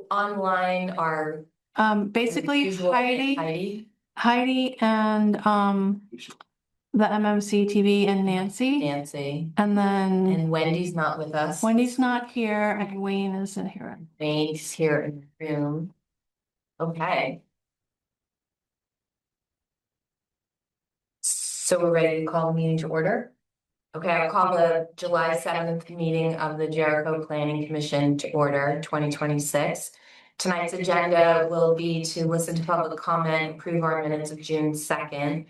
So online are Basically usual Heidi and the MMC TV and Nancy. And then And Wendy's not with us. Wendy's not here and Wayne isn't here. Wayne's here in the room. Okay. So we're ready to call the meeting to order? Okay, I'll call the July 7th meeting of the Jericho Planning Commission to order 2026. Tonight's agenda will be to listen to public comment, approve our minutes of June 2nd.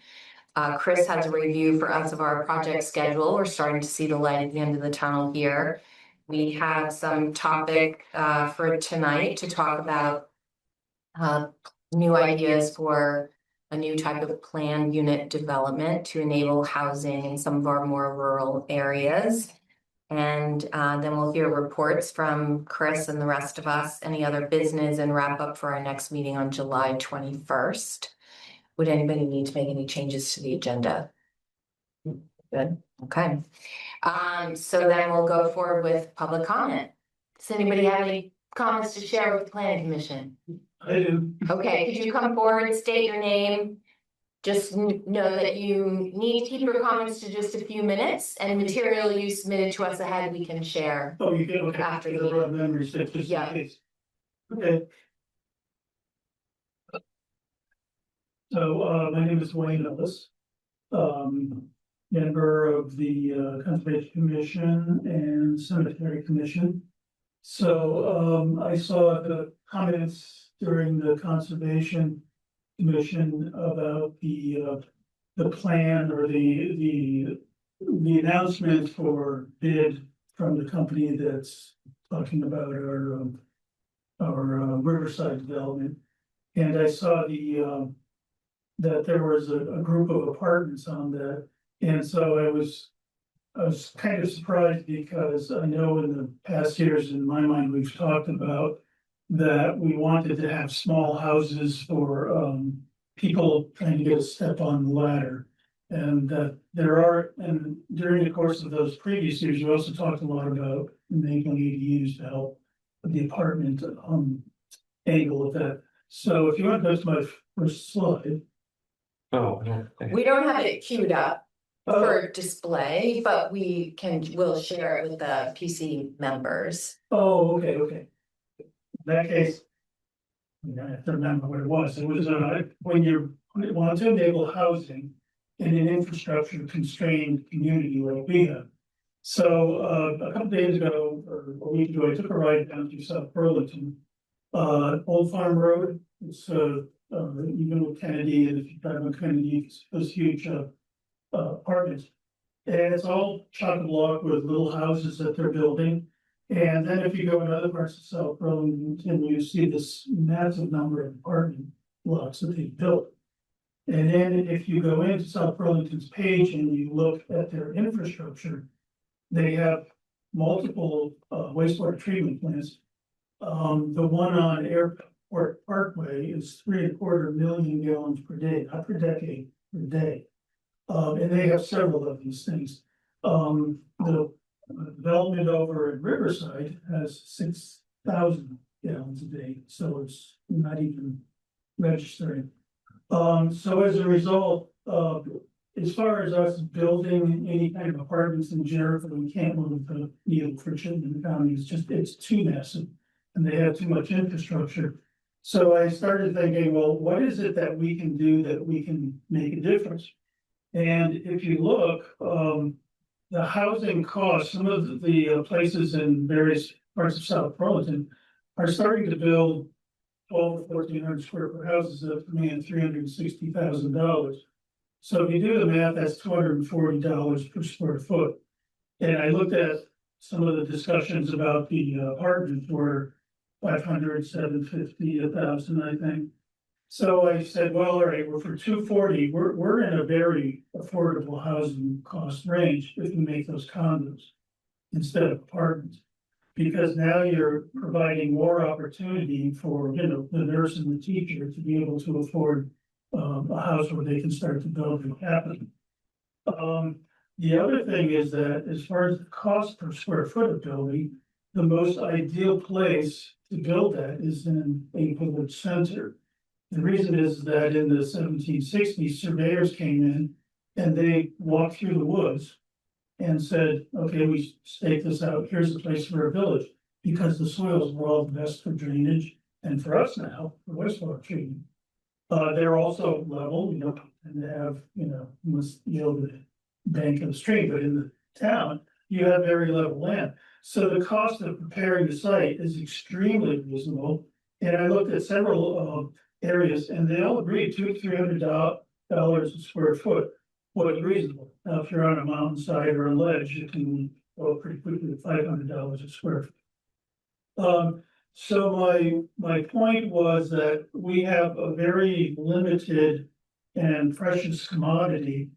Chris has a review for us of our project schedule. We're starting to see the light at the end of the tunnel here. We have some topic for tonight to talk about new ideas for a new type of planned unit development to enable housing in some of our more rural areas. And then we'll hear reports from Chris and the rest of us, any other business, and wrap up for our next meeting on July 21st. Would anybody need to make any changes to the agenda? Good, okay. So then we'll go forward with public comment. Does anybody have any comments to share with the Planning Commission? I do. Okay, could you come forward, state your name? Just know that you need to keep your comments to just a few minutes, and material you submitted to us ahead we can share. Oh, you can, okay. After the broad memory set, just yeah. in case. Okay. So my name is Wayne Ellis, member of the Conservation Commission and Cemetery Commission. So I saw the comments during the Conservation Commission about the plan or the announcement for bid from the company that's talking about our Riverside development, and I saw that there was a group of apartments on that, and so I was kind of surprised because I know in the past years, in my mind, we've talked about that we wanted to have small houses for people trying to get a step on the ladder. And that and during the course of those previous years, we also talked a lot about enabling ADUs to help with the apartment angle of that. So if you want to go to my first slide. Oh, we don't have it queued up for display, but we'll share it with the PC members. Oh, okay. In that case, I have to remember what it was. It was when you want to enable housing in an infrastructure constrained community like we have. So a couple days ago, or a week ago, I took a ride down to South Burlington, Old Farm Road. It's even with Kennedy, and if you drive on Kennedy, it's those huge apartments, and it's all chock-a-block with little houses that they're building. And then if you go in other parts of South Burlington, you see this massive number of apartment blocks that they've built. And then if you go into South Burlington's page and you look at their infrastructure, they have multiple wastewater treatment plants. The one on Airport Parkway is 3.25 million gallons per day, not per decade, per day. And they have several of these things. The development over at Riverside has 6,000 gallons a day, so it's not even registering. So as a result, as far as us building any kind of apartments in Jericho, we can't move the needle for Chittenden County. It's too massive, and they have too much infrastructure. So I started thinking, well, what is it that we can do that we can make a difference? And if you look, the housing costs, some of the places in various parts of South Burlington are starting to build 1,200 to 1,400 square foot houses that command $360,000. So if you do the math, that's $240 per square foot. And I looked at some of the discussions about the apartments were 500, 750, 1,000, I think. So I said, well, all right, we're for 240, we're in a very affordable housing cost range if we make those condos instead of apartments, because now you're providing more opportunity for, the nurse and the teacher to be able to afford a house where they can start to build and happen. The other thing is that as far as the cost per square foot of building, the most ideal place to build that is in a village center. The reason is that in the 1760s, surveyors came in and they walked through the woods and said, okay, we stake this out, here's the place for a village, because the soils were all the best for drainage, and for us now, for wastewater treatment. They're also level, you don't tend to have, you must yield the bank of the stream, but in the town, you have very level land. So the cost of preparing the site is extremely reasonable. And I looked at several areas and they all agree $200-300 a square foot was reasonable. Now, if you're on a mountainside or a ledge, it can go pretty quickly to $500 a square foot. So my point was that we have a very limited and precious commodity.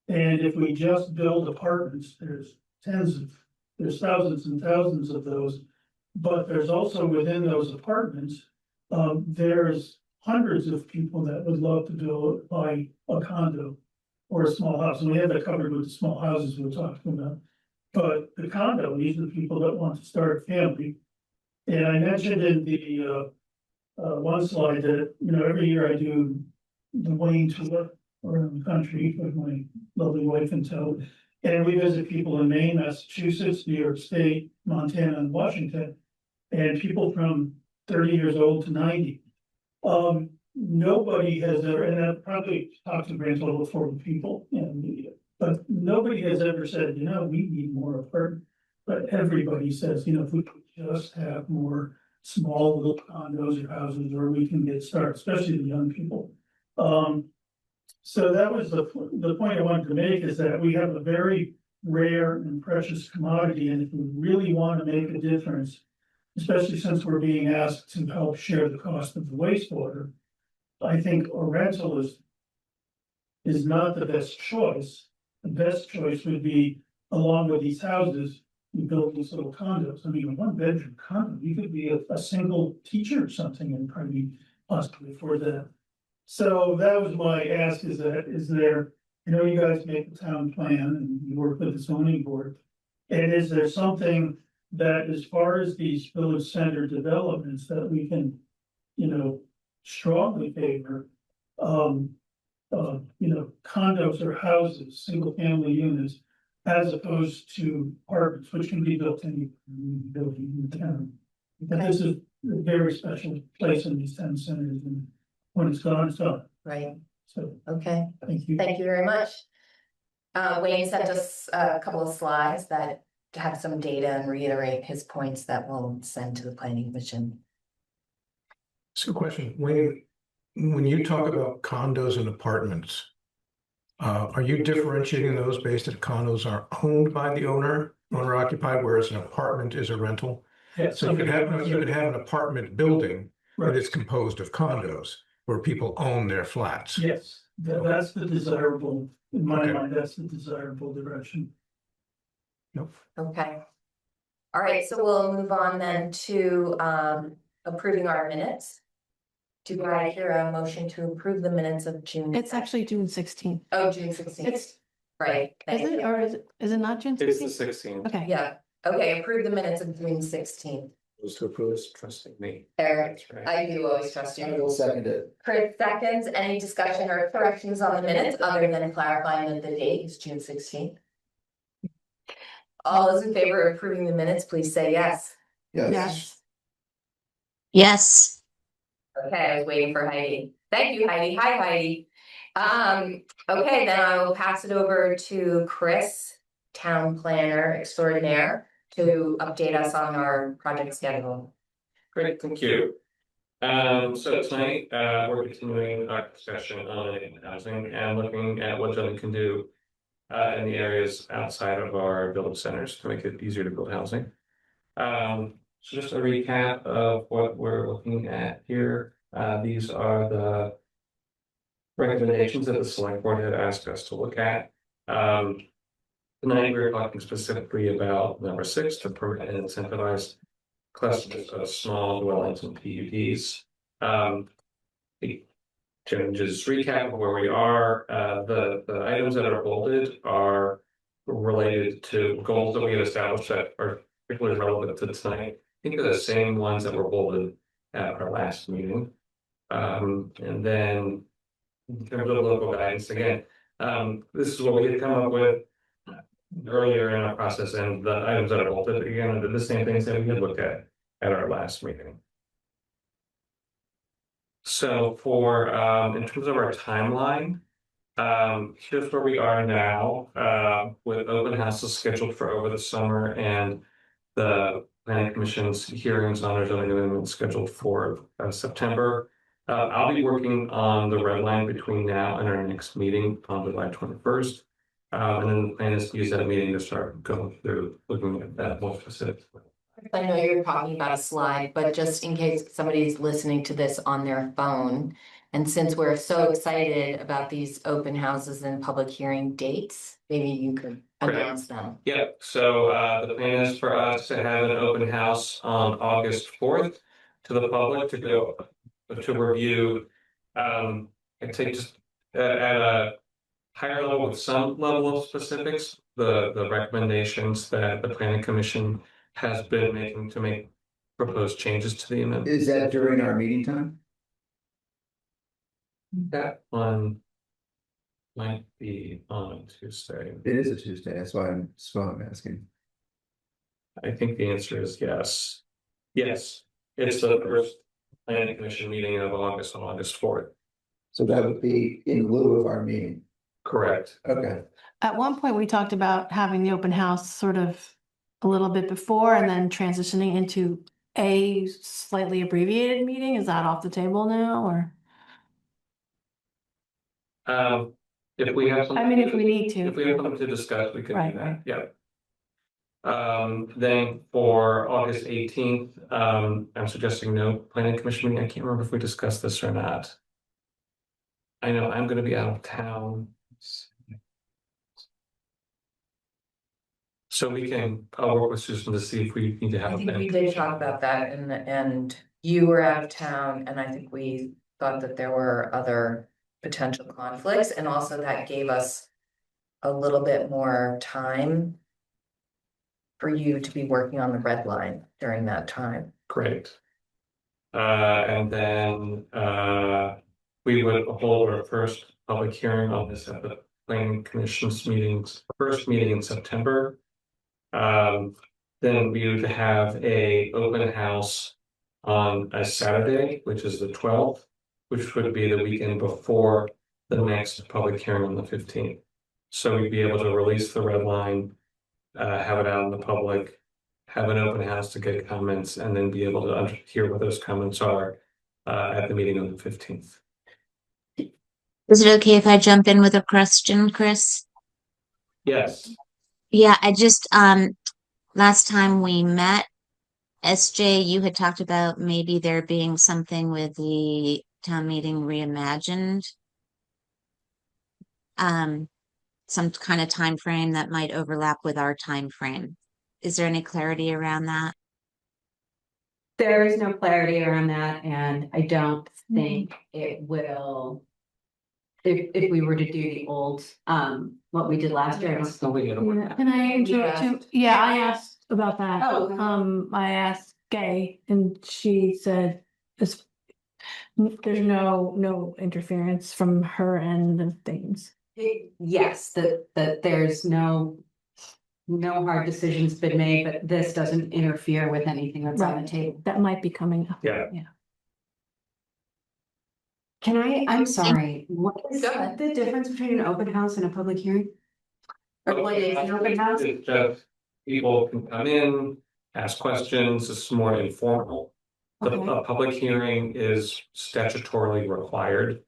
And if we just build apartments, there's thousands and thousands of those. But there's also within those apartments, there's hundreds of people that would love to buy a condo or a small house. And we have that covered with the small houses we're talking about. But the condo, these are the people that want to start a family. And I mentioned in the one slide that, every year I do the Wayne tour around the country with my lovely wife and tow. And we visit people in Maine, Massachusetts, New York State, Montana, and Washington, and people from 30 years old to 90. Nobody has ever, and I've probably talked to grand total of 40 people in the media, but nobody has ever said, we need more apartments. But everybody says, if we could just have more small little condos or houses where we can get started, especially the young people. So that was the point I wanted to make, is that we have a very rare and precious commodity. And if we really want to make a difference, especially since we're being asked to help share the cost of the wastewater, I think a rental is not the best choice. The best choice would be, along with these houses, you build these little condos. I mean, a 1-bedroom condo, you could be a single teacher or something and probably possibly afford that. So that was my ask, is there, you guys make the town plan and you work with the zoning board. And is there something that, as far as these village center developments, that we can, strongly favor, condos or houses, single family units, as opposed to apartments, which can be built any building in the town. But this is a very special place in these town centers, and when it's gone, it's gone. Right. So, Okay. thank you. Thank you very much. Wayne sent us a couple of slides that have some data and reiterate his points that we'll send to the planning commission. So question, Wayne, when you talk about condos and apartments, are you differentiating those based that condos are owned by the owner occupied, whereas an apartment is a rental? Yeah, So you could have an apartment building that is composed of condos where people own their flats. Yes, that's the desirable, in my mind, that's the desirable direction. Nope. Okay. All right, so we'll move on then to approving our minutes. Do I hear a motion to approve the minutes of June? It's actually June 16th. Oh, June 16th. Right. Is it, or is it not June It's the 16th? 16th. Okay. Yeah, okay, approve the minutes of June 16th. Those to approve is trusting me. Eric, That's right. I do always trust I you. will second it. Chris seconds, any discussion or corrections on the minutes other than clarifying that the date is June 16th? All those in favor of approving the minutes, please say yes. Yes. Yes. Okay, I was waiting for Heidi. Thank you, Heidi. Hi, Heidi. Okay, then I will pass it over to Chris, town planner extraordinaire, to update us on our project schedule. Great, thank you. So tonight, we're continuing our discussion on housing and looking at what John can do in the areas outside of our village centers to make it easier to build housing. So just a recap of what we're looking at here. These are the recommendations that the select board had asked us to look at. Tonight we're talking specifically about number 6, to permit and incentivize clusters of small dwellings and PUDs. Just recap of where we are. The items that are bolded are related to goals that we had established that are particularly relevant to tonight. think they're the same ones that were bolded at our last meeting. And then in terms of local guidance, again, this is what we had come up with earlier in our process, and the items that are bolded, again, are the same things that we had looked at our last meeting. So for, in terms of our timeline, here's where we are now, with open houses scheduled for over the summer and the planning commission's hearings on our zoning amendments scheduled for September. I'll be working on the red line between now and our next meeting on July 21st. And then the plan is to use that meeting to start going through, looking at that more specifically. I know you're talking about a slide, but just in case somebody's listening to this on their phone, and since we're so excited about these open houses and public hearing dates, maybe you could announce them. Yeah, so the plan is for us to have an open house on August 4th to the public to go to review. I'd say just at a higher level with some level of specifics, the recommendations that the planning commission has been making to make proposed changes to the amendment. Is that during our meeting time? That one might be on Tuesday. It is a Tuesday, that's why I'm asking. I think the answer is yes. Yes, it's the first planning commission meeting of August on August 4th. So that would be in lieu of our meeting. Correct. Okay. At one point, we talked about having the open house sort of a little bit before and then transitioning into a slightly abbreviated meeting. Is that off the table now, or? If we have something. I mean, if we need to. If we have something to discuss, we can Right, do right. that, yeah. Then for August 18th, I'm suggesting no planning commission meeting. I can't remember if we discussed this or not. I know I'm gonna be out of town. So we can, I'll work with Susan to see if we need to have. I think a we did talk about that and you were out of town, and I think we thought that there were other potential conflicts, and also that gave us a little bit more time for you to be working on the red line during that time. Great. And then, we would hold our first public hearing on this at the planning commission's first meeting in September. Then we would have a open house on a Saturday, which is the 12th, which would be the weekend before the next public hearing on the 15th. So we'd be able to release the red line, have it out in the public, have an open house to get comments, and then be able to hear what those comments are at the meeting on the 15th. Is it okay if I jump in with a question, Chris? Yes. Yeah, I just, last time we met, SJ, you had talked about maybe there being something with the town meeting reimagined. Some kind of time frame that might overlap with our time frame. Is there any clarity around that? There is no clarity around that, and I don't think it will. If we were to do the old, what we did last year. Yeah, can I interrupt you? Yeah, I asked about that. Oh. I asked Gay and she said there's no interference from her end of things. Yes, that there's no hard decisions been made, but this doesn't interfere with anything that's on the table. That might be coming up. Yeah. I'm sorry, what is Go ahead. the difference between an open house and a public hearing? Or what is an open house? It's just people can come in, ask questions. It's more informal. A public hearing is statutorily required.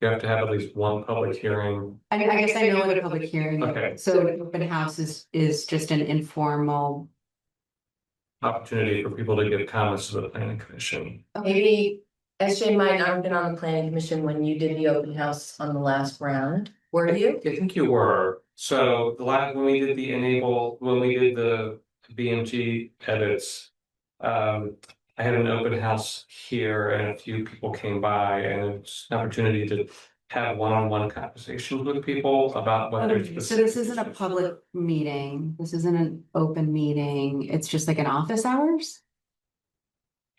You have to have at least one public hearing. I guess I know what a public hearing is. Okay. So an open house is just an informal. Opportunity for people to give comments to the planning commission. Maybe SJ might not have been on the planning commission when you did the open house on the last round, were you? I think you were. So the last, when we did the BMG edits, I had an open house here and a few people came by, and it's an opportunity to have one-on-one conversations with people about what their So this isn't a specific issues. public meeting. This isn't an open meeting. It's just like an office hours?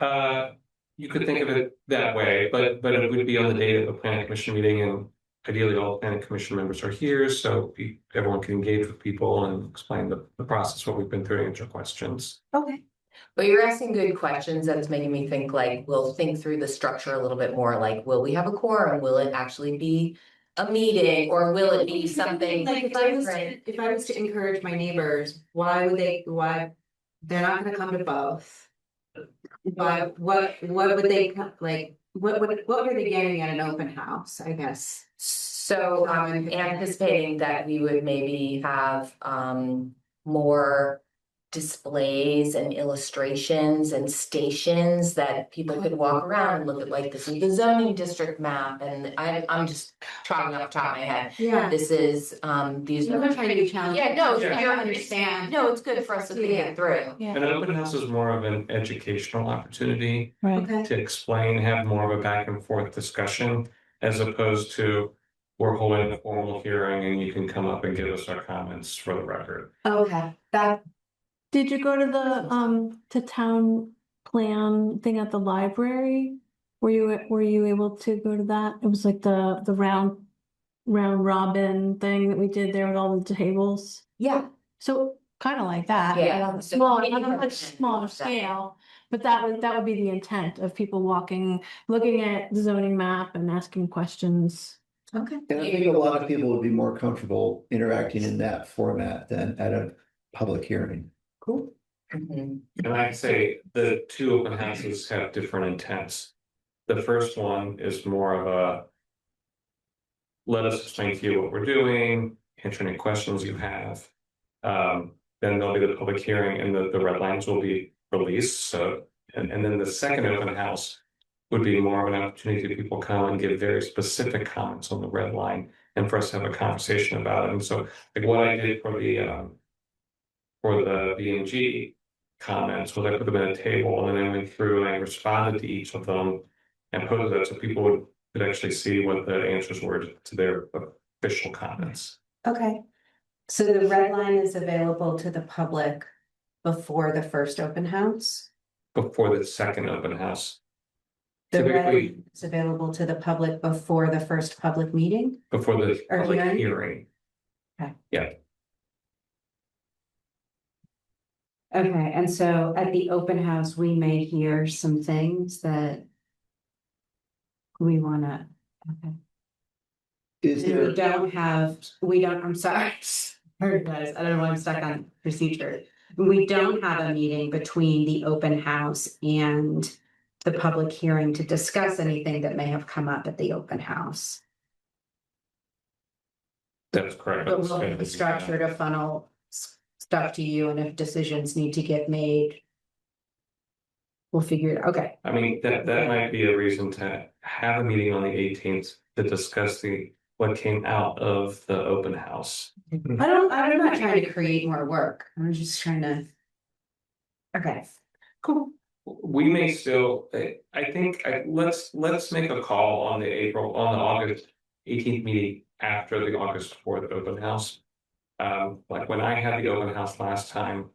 You could think of it that way, but it would be on the date of a planning commission meeting, and ideally all planning commission members are here, so everyone can engage with people and explain the process, what we've been through, answer questions. Okay. But you're asking good questions, and it's making me think like, we'll think through the structure a little bit more, like, will we have a quorum? Will it actually be a meeting, or will it be something Like different? if I was to encourage my neighbors, why, they're not gonna come to both. Why, what would they, like, what were they getting at an open house, I guess? So I'm anticipating that we would maybe have more displays and illustrations and stations that people could walk around and look at, like, this is the zoning district map, and I'm just talking off the top of my head. Yeah. This is these I'm are. not trying to be challenging. Yeah, no, I'm trying you're to understand. No, it's good for us to think it through. An open house is more of an educational opportunity Right. Okay. to explain, have more of a back and forth discussion, as opposed to we're holding a formal hearing and you can come up and give us our comments for the record. Okay, that, Did you go to the to town plan thing at the library? Were you able to go to that? It was like the round robin thing that we did there with all the tables. Yeah. So kind of like that, Yeah. but on a on a much smaller scale. But that would be the intent of people walking, looking at the zoning map and asking questions. okay. And I think a lot of people would be more comfortable interacting in that format than at a public hearing. Cool. Mhm. And I'd say the two open houses have different intents. The first one is more of a let us explain to you what we're doing, answer any questions you have. Then there'll be the public hearing and the red lines will be released. So, and then the second open house would be more of an opportunity for people come and give very specific comments on the red line and for us to have a conversation about it. And so, like what I did for the B&G comments was I put them in a table and then I went through and I responded to each of them and posted that so people could actually see what the answers were to their official comments. Okay. So the red line is available to the public before the first open house? Before the second open house. The red Typically, is available to the public before the first public meeting? before the Or public hearing? hearing. Okay. Yeah. Okay, and so at the open house, we may hear some things that we wanna, okay. Is And there, I'm sorry, sorry guys, I don't know why I'm stuck on procedure. We don't have a meeting between the open house and the public hearing to discuss anything that may have come up at the open house. That's correct. But we'll have the structure to funnel stuff to you, and if decisions need to get made, we'll figure it out. Okay. I mean, that might be a reason to have a meeting on the 18th to discuss what came out of the open house. I'm not trying to create more work. I'm just trying to. Okay, cool. We may still, I think, let's make a call on the August 18th meeting after the August 4th open house. Like when I had the open house last time,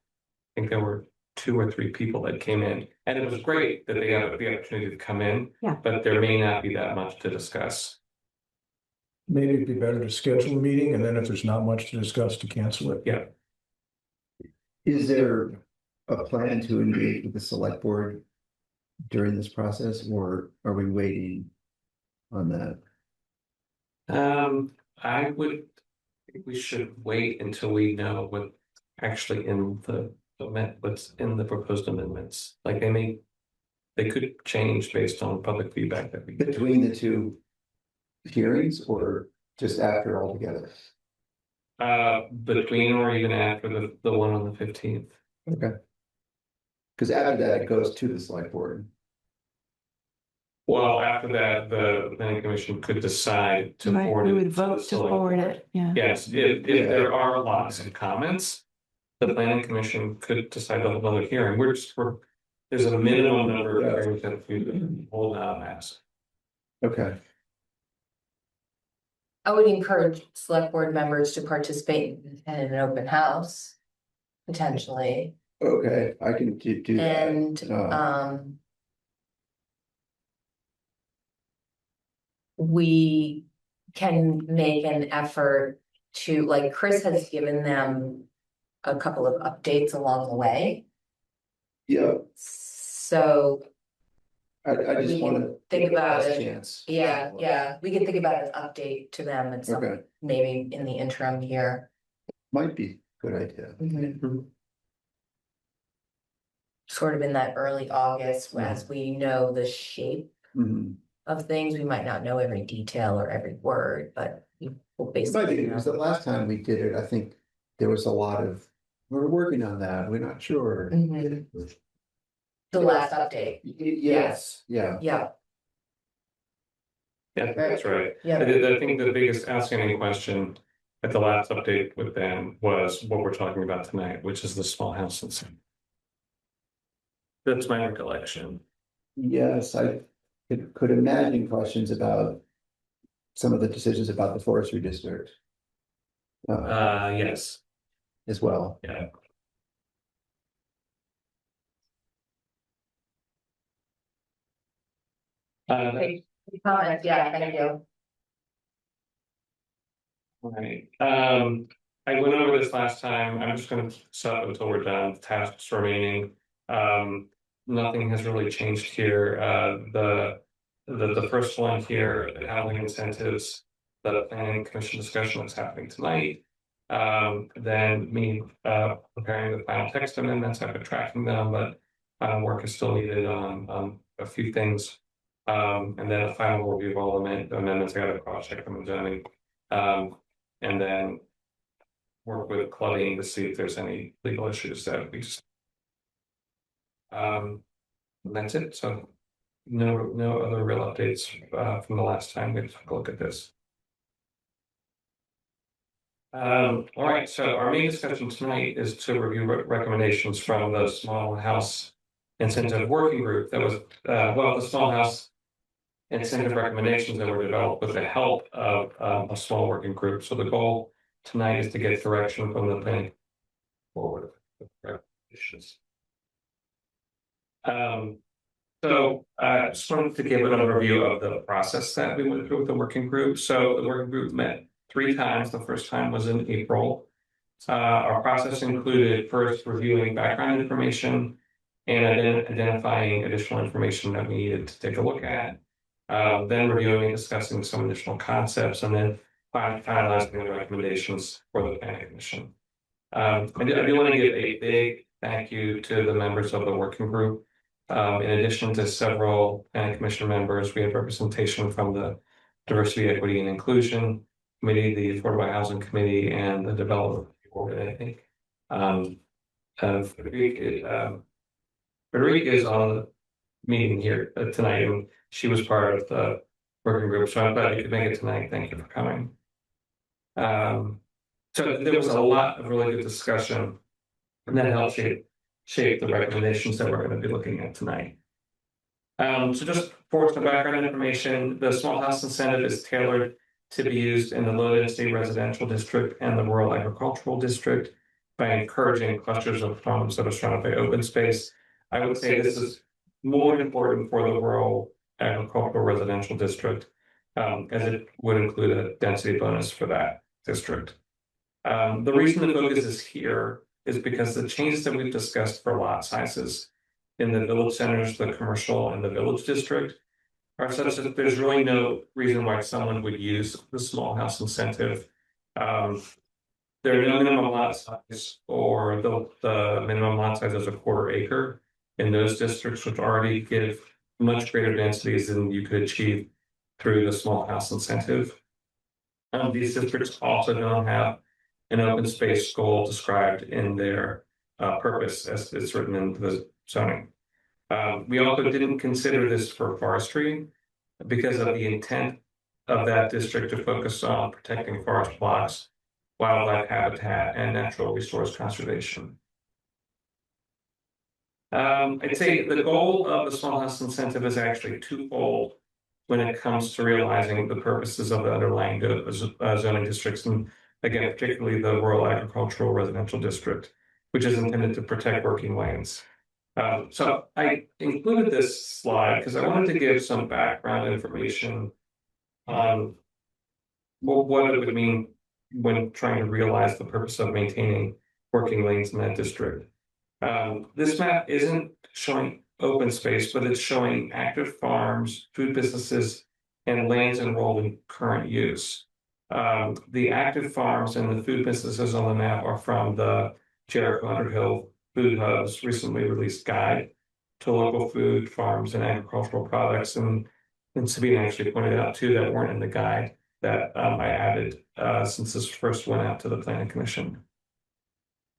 I think there were 2 or 3 people that came in, and it was great that they had the opportunity to come in. Yeah. But there may not be that much to discuss. Maybe it'd be better to schedule a meeting and then if there's not much to discuss, to cancel it. Yeah. is there a plan to engage with the select board during this process, or are we waiting on that? I would think we should wait until we know what actually in what's in the proposed amendments. Like they could change based on public feedback that we get. Between the two hearings or just after altogether? Between or even after the one on the 15th. Okay. Because after that, it goes to the select board. Well, after that, the planning commission could decide to Right, forward we it. would the vote to select forward board. it, yeah. Yes, if there are lots of comments, the planning commission could decide to hold another hearing. There's a minimum number of hearings that we hold out as. Okay. I would encourage select board members to participate in an open house, potentially. Okay, I can do that. And we can make an effort to, like, Chris has given them a couple of updates along the way. Yeah, So, I just We want can to. think about it. Chance. yeah, we can think about an update to them at some, Okay, maybe in the interim here. might be a good idea. Sort of in that early August, as we know the shape Mhm. of things, we might not know every detail or every word, but we will It might be, basically because the know. last time we did it, I think there was a lot of, we're working on that, we're not sure. Mhm. The last update, Yes, yeah. yeah, Yeah, that's right. yeah. I think the biggest outstanding question at the last update with them was what we're talking about tonight, which is the small house incentive. That's my recollection. Yes, I could imagine questions about some of the decisions about the forestry district. Yes, As well. yeah. Okay, comments, yeah, thank you. Right, I went over this last time, I'm just gonna stop until we're done, tasks remaining. Nothing has really changed here, the first one here, the housing incentives. The planning commission discussion that's happening tonight. Then me, preparing the final text amendments, I've been tracking them, but. Work is still needed on a few things. And then a final review of all the amendments, I gotta cross check them and zoning. And then work with Claudine to see if there's any legal issues that we. That's it, so no other real updates from the last time we took a look at this. All right, so our main discussion tonight is to review recommendations from the small house incentive working group that was, well, the small house incentive recommendations that were developed with the help of a small working group. So the goal tonight is to get direction from the planning forward with recommendations. So I just wanted to give an overview of the process that we went through with the working group. So the working group met 3 times. The first time was in April. Our process included first reviewing background information and identifying additional information that we needed to take a look at. Then reviewing and discussing some additional concepts, and then finalizing the recommendations for the planning commission. I do want to give a big thank you to the members of the working group. In addition to several planning commission members, we had representation from the Diversity, Equity, and Inclusion Committee, the Affordable Housing Committee, and the Development Board, I think. Frederica is on the meeting here tonight, and she was part of the working group, so I'm glad you could make it tonight. Thank you for coming. So there was a lot of really good discussion, and that helped shape the recommendations that we're going to be looking at tonight. So just for some background information, the small house incentive is tailored to be used in the low density residential district and the rural agricultural district by encouraging clusters of homes that are surrounded by open space. I would say this is more important for the rural agricultural residential district, as it would include a density bonus for that district. The reason the focus is here is because the changes that we've discussed for lot sizes in the village centers, the commercial and the village district are such that there's really no reason why someone would use the small house incentive. There are no minimum lot size, or the minimum lot size is a 1/4 acre in those districts, which already give much greater densities than you could achieve through the small house incentive. These districts also don't have an open space goal described in their purpose as it's written in the zoning. We also didn't consider this for forestry because of the intent of that district to focus on protecting forest blocks, wildlife habitat, and natural resource conservation. I'd say the goal of the small house incentive is actually twofold when it comes to realizing the purposes of the underlying zoning districts, and again, particularly the rural agricultural residential district, which is intended to protect working lands. So I included this slide because I wanted to give some background information on what it would mean when trying to realize the purpose of maintaining working lanes in that district. This map isn't showing open space, but it's showing active farms, food businesses, and lands enrolled in current use. The active farms and the food businesses on the map are from the Jericho Underhill Food Hub's recently released guide to local food, farms, and agricultural products. And Sabine actually pointed out two that weren't in the guide that I added since this first went out to the Planning Commission.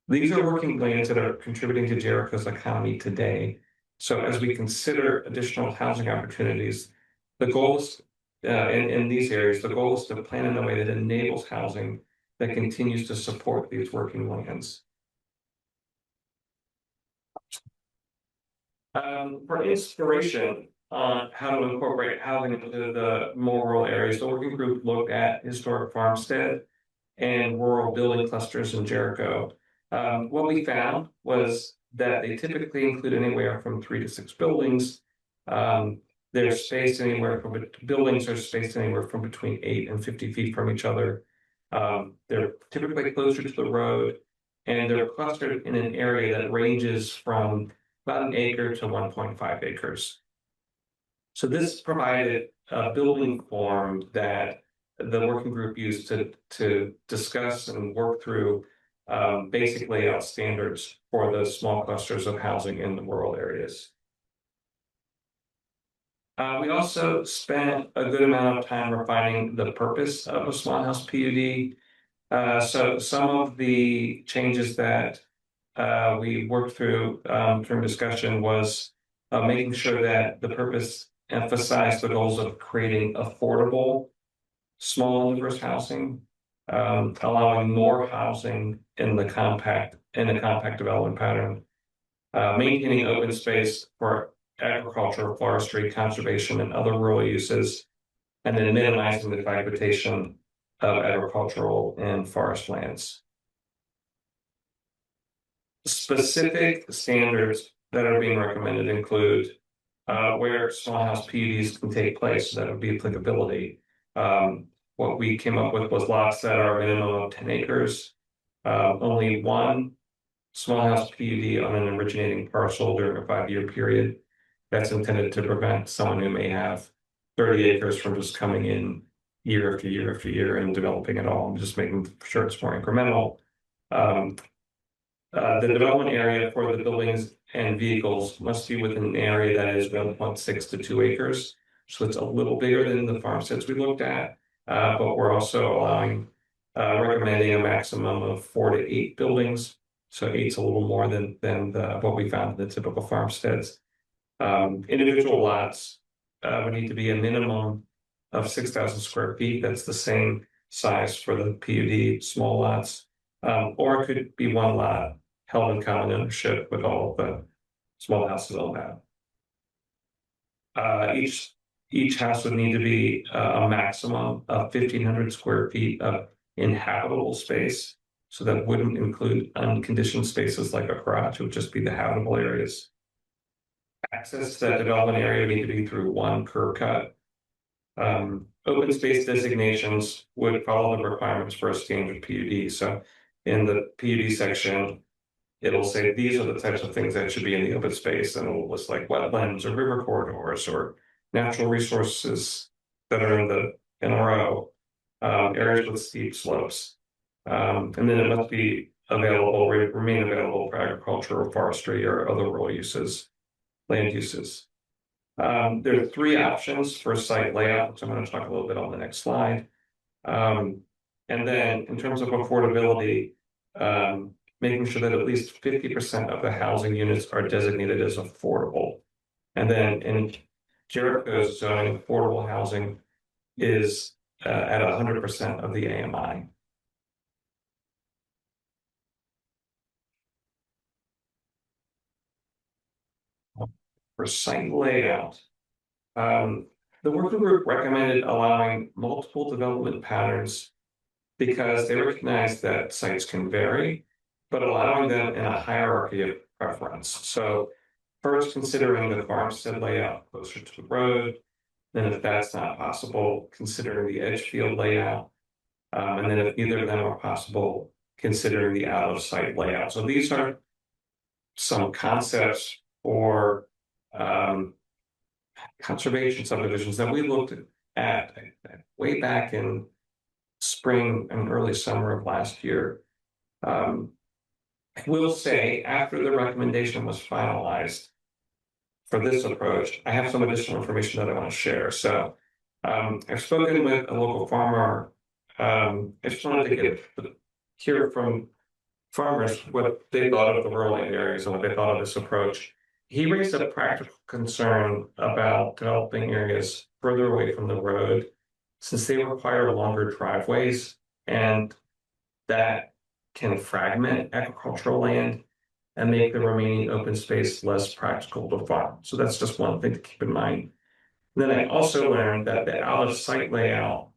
These are working lands that are contributing to Jericho's economy today. So as we consider additional housing opportunities, the goal is in these areas, the goal is to plan in a way that enables housing that continues to support these working lands. For inspiration on how to incorporate housing into the more rural areas, the working group looked at historic farmstead and rural building clusters in Jericho. What we found was that they typically include anywhere from 3 to 6 buildings. They're spaced anywhere from buildings are spaced anywhere from between 8 and 50 feet from each other. They're typically closer to the road, and they're clustered in an area that ranges from about 1 acre to 1.5 acres. So this provided a building form that the working group used to discuss and work through basic layout standards for the small clusters of housing in the rural areas. We also spent a good amount of time refining the purpose of a small house PUD. So some of the changes that we worked through during discussion was making sure that the purpose emphasized the goals of creating affordable, small and diverse housing, allowing more housing in the compact development pattern, maintaining open space for agriculture, forestry, conservation, and other rural uses, and then minimizing the fragmentation of agricultural and forest lands. Specific standards that are being recommended include where small house PUDs can take place, so that would be applicability. What we came up with was lots that are a minimum of 10 acres, only one small house PUD on an originating parcel during a 5-year period. That's intended to prevent someone who may have 30 acres from just coming in year after year after year and developing it all, and just making sure it's more incremental. The development area for the buildings and vehicles must be within an area that is 1.6 to 2 acres. So it's a little bigger than the farmsteads we looked at, but we're also allowing, recommending a maximum of 4 to 8 buildings. So 8's a little more than what we found in the typical farmsteads. Individual lots would need to be a minimum of 6,000 square feet. That's the same size for the PUD small lots, or it could be one lot held in common ownership with all of the small houses on that. Each house would need to be a maximum of 1,500 square feet of inhabitable space. So that wouldn't include unconditioned spaces like a garage, it would just be the habitable areas. Access to that development area would need to be through one curb cut. Open space designations would follow the requirements for a standard PUD. So in the PUD section, it'll say these are the types of things that should be in the open space, and it'll list like wetlands or river corridors or natural resources that are in the NRO, areas with steep slopes. And then it must be available, remain available for agriculture or forestry or other rural uses, land uses. There are 3 options for site layout, which I'm going to talk a little bit on the next slide. And then in terms of affordability, making sure that at least 50% of the housing units are designated as affordable. And then in Jericho's zoning, affordable housing is at 100% of the AMI. For site layout, the working group recommended allowing multiple development patterns because they recognize that sites can vary, but allowing them in a hierarchy of preference. So first, considering the farmstead layout closer to the road, Then if that's not possible, considering the edge field layout. And then if neither of them are possible, considering the out of sight layout. So these are some concepts for conservation subdivisions that we looked at way back in spring and early summer of last year. I will say, after the recommendation was finalized for this approach, I have some additional information that I want to share. So I've spoken with a local farmer. I just wanted to hear from farmers what they thought of the rural land areas and what they thought of this approach. He raised a practical concern about developing areas further away from the road, since they require longer driveways, and that can fragment agricultural land and make the remaining open space less practical to farm. So that's just one thing to keep in mind. Then I also learned that the out of sight layout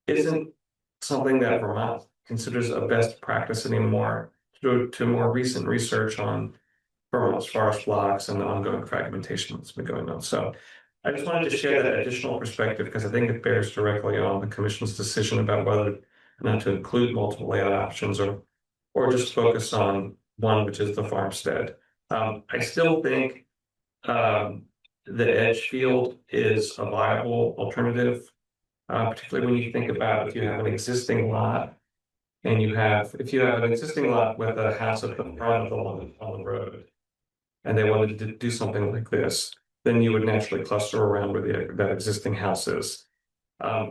isn't something that Vermont considers a best practice anymore, due to more recent research on Vermont's forest blocks and the ongoing fragmentation that's been going on. So I just wanted to share that additional perspective because I think it bears directly on the commission's decision about whether or not to include multiple layout options or just focus on one, which is the farmstead. I still think the edge field is a viable alternative, particularly when you think about if you have an existing lot and if you have an existing lot with a house at the front of the lot on the road, and they wanted to do something like this, then you would naturally cluster around where that existing house is.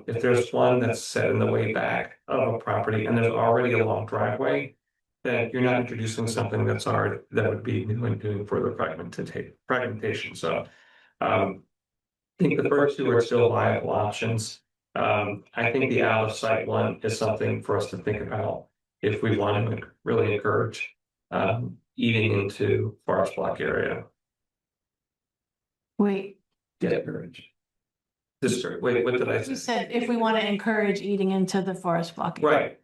If there's one that's set in the way back of a property and there's already a long driveway, then you're not introducing something that would be doing further fragmentation. So I think the first two are still viable options. I think the out of sight one is something for us to think about if we want to really encourage eating into forest block area. Wait, Discourage. Wait, what did I you say? said if we want to encourage eating into the forest block. Right.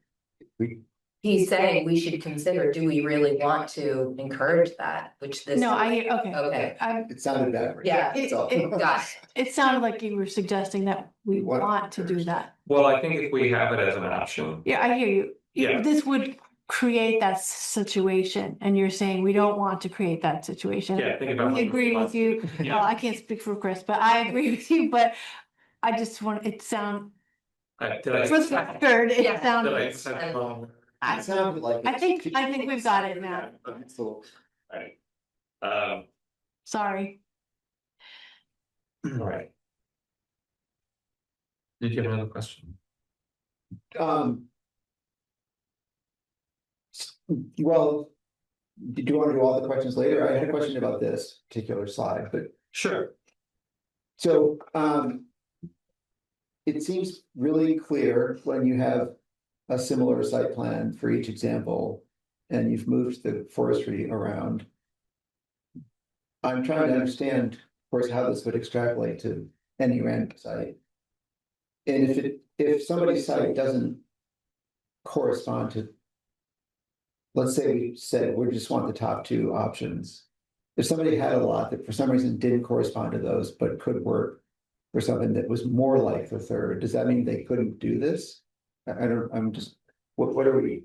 He's saying we should consider, do we really want to encourage that, which this. No, okay. Okay. It sounded backwards. Yeah, That's all. got It sounded like you were suggesting that we What? want to do that. Well, I think if we have it as an option, Yeah, I hear you. Yeah. This would create that situation, and you're saying we don't want to create that situation. yeah, think about. We agree with you. Yeah. Well, I can't speak for Chris, but I agree with you, but I just want it sound, Did I? for the record, it Yeah. Did I sounded, say that wrong? It sounded like. I think we've got it now. So, Right. Sorry. All right. Did you have another question? Well, do you want to do all the questions later? I had a question about this particular slide, but Sure. so, it seems really clear when you have a similar site plan for each example, and you've moved the forestry around. I'm trying to understand, of course, how this would extrapolate to any random site. And if somebody's site doesn't correspond to, let's say we said we just want the top two options. If somebody had a lot that for some reason didn't correspond to those, but could work for something that was more like the third, does that mean they couldn't do this? I'm just, what are we?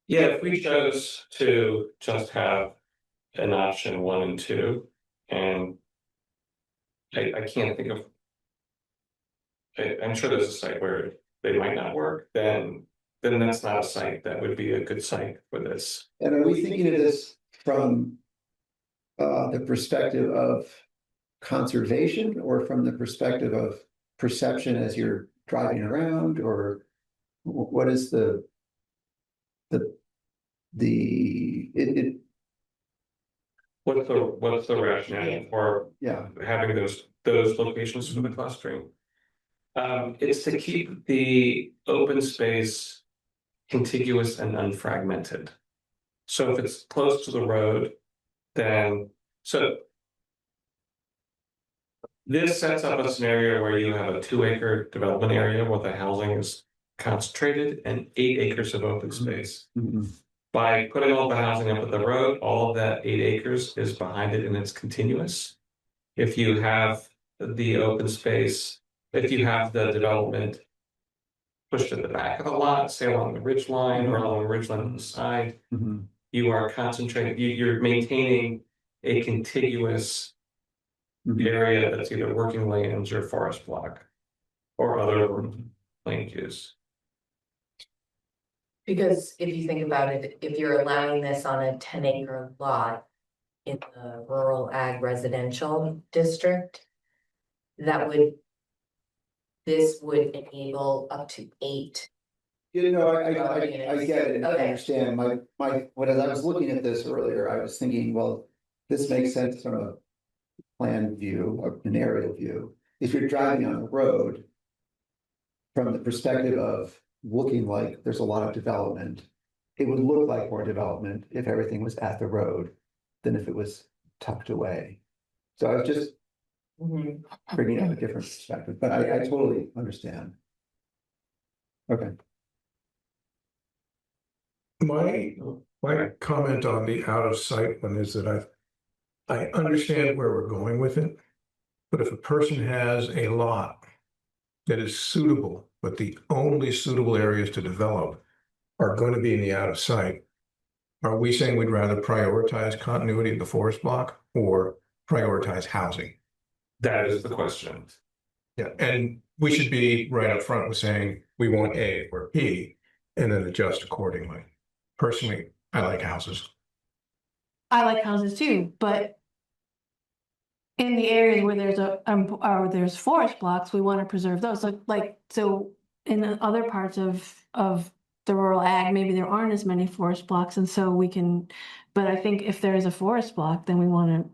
Yeah, if we chose to just have an option 1 and 2, and I can't think of. I'm sure there's a site where they might not work, then that's not a site that would be a good site for this. And are we thinking of this from the perspective of conservation or from the perspective of perception as you're driving around, or what is What's the rationale for yeah, having those locations for the clustering? It's to keep the open space contiguous and unfragmented. So if it's close to the road, then this sets up a scenario where you have a 2-acre development area where the housing is concentrated and 8 acres of open space. mhm, By putting all the housing up at the road, all of that 8 acres is behind it and it's continuous. If you have the open space if you have the development pushed to the back of the lot, say along the ridge line or along the ridge line on the side, Mhm. you are concentrating, you're maintaining a contiguous Mhm. area that's either working lands or forest block or other land use. Because if you think about it, if you're allowing this on a 10-acre lot in the rural ag residential district, this would enable up to 8. You know, I get it and I Okay. understand. As I was looking at this earlier, I was thinking, well, this makes sense from a plan view, an aerial view. If you're driving on the road, from the perspective of looking like there's a lot of development, it would look like more development if everything was at the road than if it was tucked away. So I was just bringing up a different perspective, but I totally understand. Okay. My comment on the out of sight one is that I understand where we're going with it. But if a person has a lot that is suitable, but the only suitable areas to develop are going to be in the out of sight, are we saying we'd rather prioritize continuity of the forest block or prioritize housing? That is the question. Yeah, and we should be right up front with saying we want A or P and then adjust accordingly. Personally, I like houses. I like houses too, but in the areas where there's or there's forest blocks, we want to preserve those. So in the other parts of the rural ag, maybe there aren't as many forest blocks, and so we can. But I think if there is a forest block, then we want to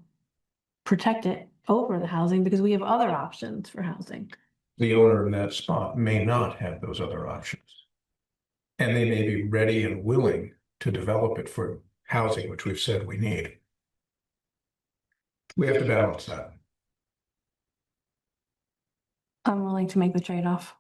protect it over the housing because we have other options for housing. The owner in that spot may not have those other options. And they may be ready and willing to develop it for housing, which we've said we need. We have to balance that. I'm willing to make the trade-off.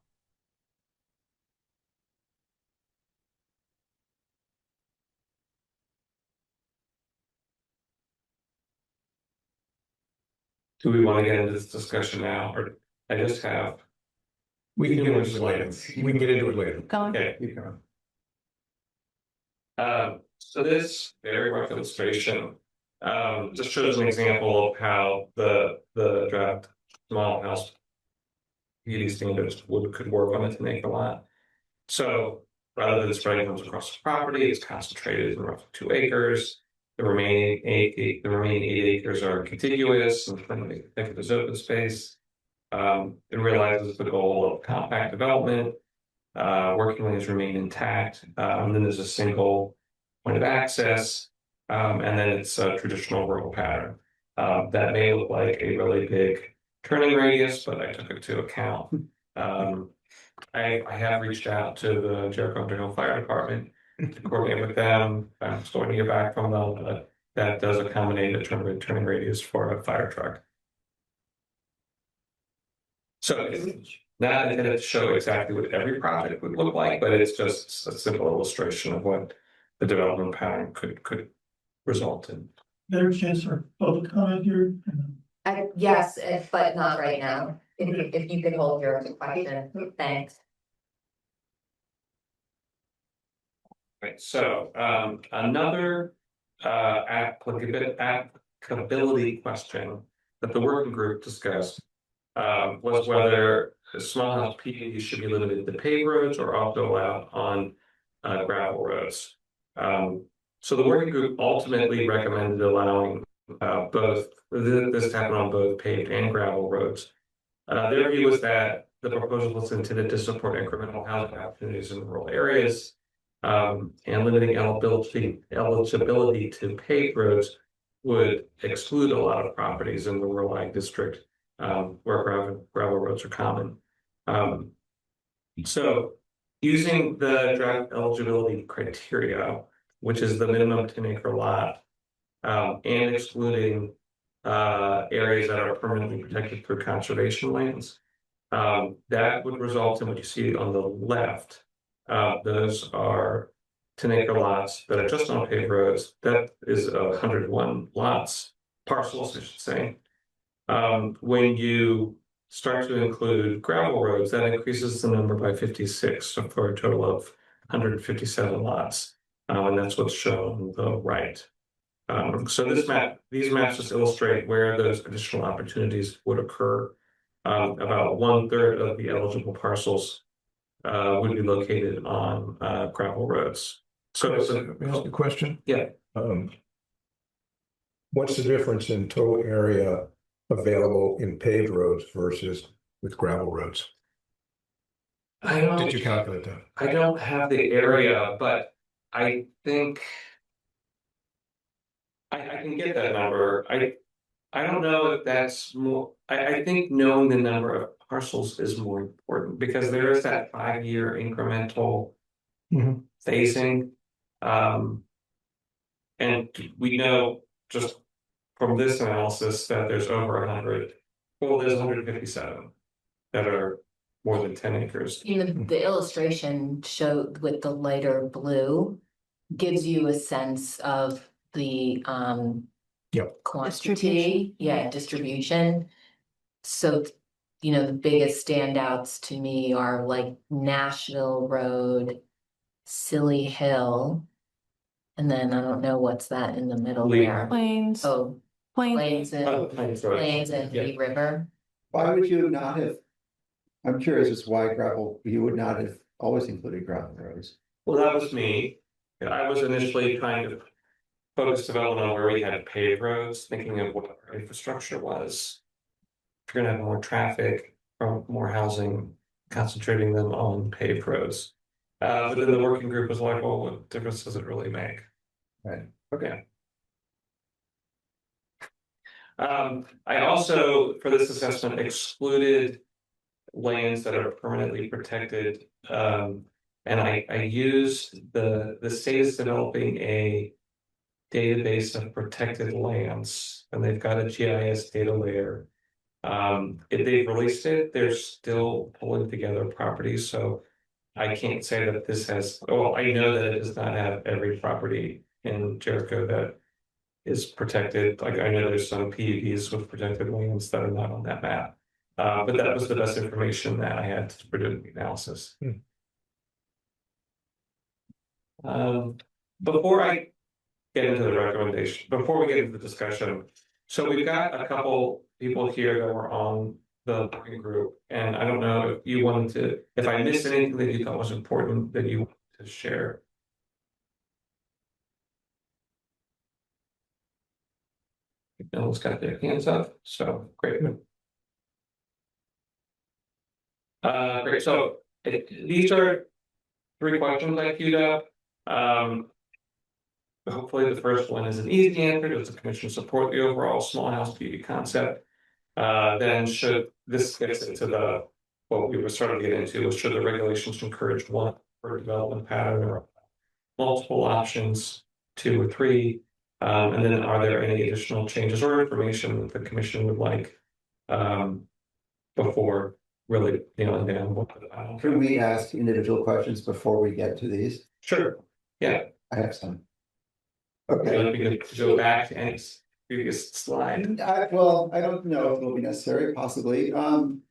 Do we want to get into this discussion now, or I just have? We can get into it later. We can get into it later. Okay. So this very rough illustration just shows an example of how the draft small house beauty standards could work on a 10-acre lot. So rather than spreading homes across the property, it's concentrated in roughly 2 acres. The remaining 8 acres are contiguous and think of as open space. It realizes the goal of compact development. Working lanes remain intact, and then there's a single point of access, and then it's a traditional rural pattern. That may look like a really big turning radius, but I took it to account. I have reached out to the Jericho Fire Department to coordinate with them. I'm still waiting to get back from them, but that does accommodate a turning radius for a fire truck. So it's not intended to show exactly what every project would look like, but it's just a simple illustration of what the development pattern could result in. There's a chance for public comment here. Yes, but not right now. If you could hold your question, thanks. Right, so another applicability question that the working group discussed was whether small house PUD should be limited to paved roads or also allowed on gravel roads. So the working group ultimately recommended allowing both this to happen on both paved and gravel roads. Their view was that the proposal was intended to support incremental housing opportunities in rural areas, and limiting eligibility to paved roads would exclude a lot of properties in the rural ag district where gravel roads are common. So using the draft eligibility criteria, which is the minimum 10-acre lot, and excluding areas that are permanently protected through conservation lands, that would result in what you see on the left. Those are 10-acre lots that are just on paved roads. That is 101 lots, parcels, I should say. When you start to include gravel roads, that increases the number by 56, so for a total of 157 lots. And that's what's shown on the right. So these maps just illustrate where those additional opportunities would occur. About 1/3 of the eligible parcels would be located on gravel roads. So, Let me ask you a question. yeah, What's the difference in total area available in paved roads versus with gravel roads? I don't. Did you calculate that? I don't have the area, but I think I can get that number. I don't know if that's more, I think knowing the number of parcels is more important because there is that 5-year incremental Mhm. phasing. And we know just from this analysis that there's over 100, well, there's 157 that are more than 10 acres. The illustration showed with the lighter blue gives you a sense of the Yep. quantity, distribution. So, the biggest standouts to me are like Nashville Road, Silly Hill, and then I don't know what's that in the middle Lee. there. Plains, Oh, plains, Plains and Yeah. Lee River. Why would you not have, I'm curious as to why gravel, you would not have always included gravel roads. Well, that was me. I was initially trying to focus development on where we had paved roads, thinking of what our infrastructure was. If you're gonna have more traffic or more housing, concentrating them on paved roads. But then the working group was like, well, what difference does it really make? Right. Okay. I also, for this assessment, excluded lands that are permanently protected. And I used the state is developing a database of protected lands, and they've got a GIS data layer. If they've released it, they're still pulling together properties, so I can't say that this has, well, I know that it does not have every property in Jericho that is protected. Like I know there's some PUDs with protected lands that are not on that map. But that was the best information that I had for doing the analysis. Before I get into the recommendation, before we get into the discussion, so we've got a couple people here that were on the working group, and I don't know if you wanted to, if I missed anything that you thought was important that you wanted to share. No one's got their hands up, so great. Great, so these are 3 questions I queued up. Hopefully the first one is an easy answer. Does the commission support the overall small house beauty concept? Then should, this gets into the, what we were starting to get into, was should the regulations encourage one for development pattern or multiple options, 2 or 3? And then are there any additional changes or information that the commission would like before really nailing down what the final? Can we ask individual questions before we get to these? Sure, yeah. I have some. Would you Okay. like me to go back to any previous slide? Well, I don't know if it'll be necessary, possibly. I'm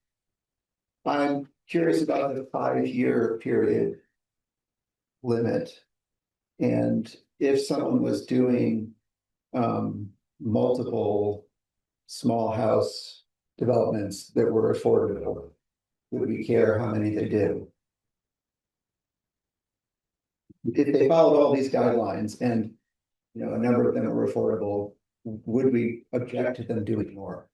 curious about the 5-year period limit. And if someone was doing multiple small house developments that were affordable, would we care how many they did? If they followed all these guidelines and, a number of them were affordable, would we object to them doing more?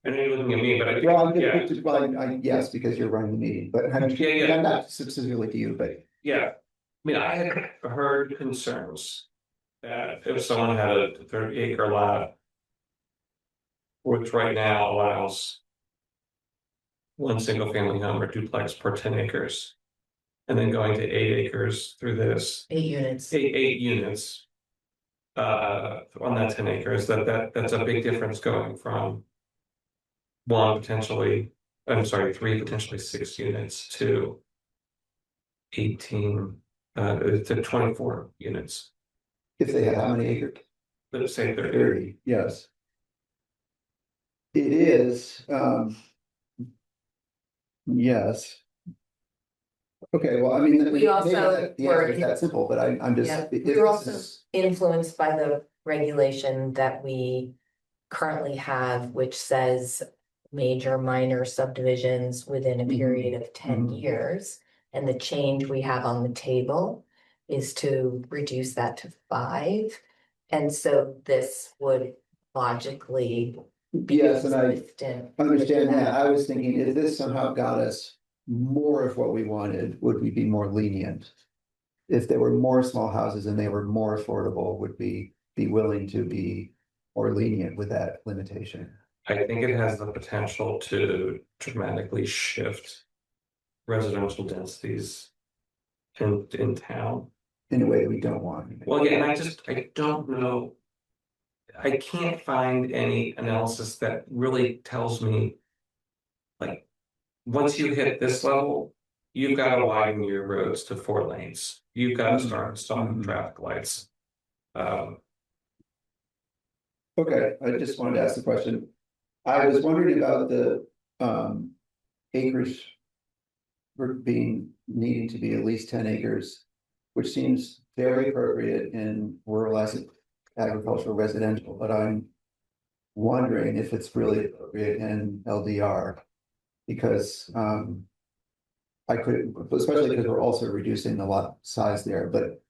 I know you're looking at me, but I Well, think, yeah, yes, because you're running the meeting, but I'm, Yeah. I'm not specifically to you, but yeah. I mean, I had heard concerns that if someone had a 30-acre lot, which right now allows one single family home or duplex per 10 acres, and then going to 8 acres through this, 8 units. eight units on that 10 acres, that's a big difference going from 3 potentially 6 units to 18 to 24 units. if they had how many acres? Let's say 30. 30, yes. It is, yes. Okay, well, I mean, We maybe also the were answer is that simple, but I'm just. Yeah, if we were this also is- influenced by the regulation that we currently have, which says major minor subdivisions within a period of 10 years. And the change we have on the table is to reduce that to 5. And so this would logically. be Yes, and I consistent with understand that. I was thinking, if this somehow got us more of what we wanted, would we be more lenient? If there were more small houses and they were more affordable, would we be willing to be more lenient with that limitation? I think it has the potential to dramatically shift residential densities in town. In a way that we don't want. Well, again, I don't know. I can't find any analysis that really tells me, like, once you hit this level, you've got to widen your roads to 4 lanes. You've got to start installing traffic lights. Okay, I just wanted to ask the question. I was wondering about the acres needing to be at least 10 acres, which seems very appropriate in rural agricultural residential, but I'm wondering if it's really appropriate in LDR. Because I could, especially because we're also reducing the lot size there, but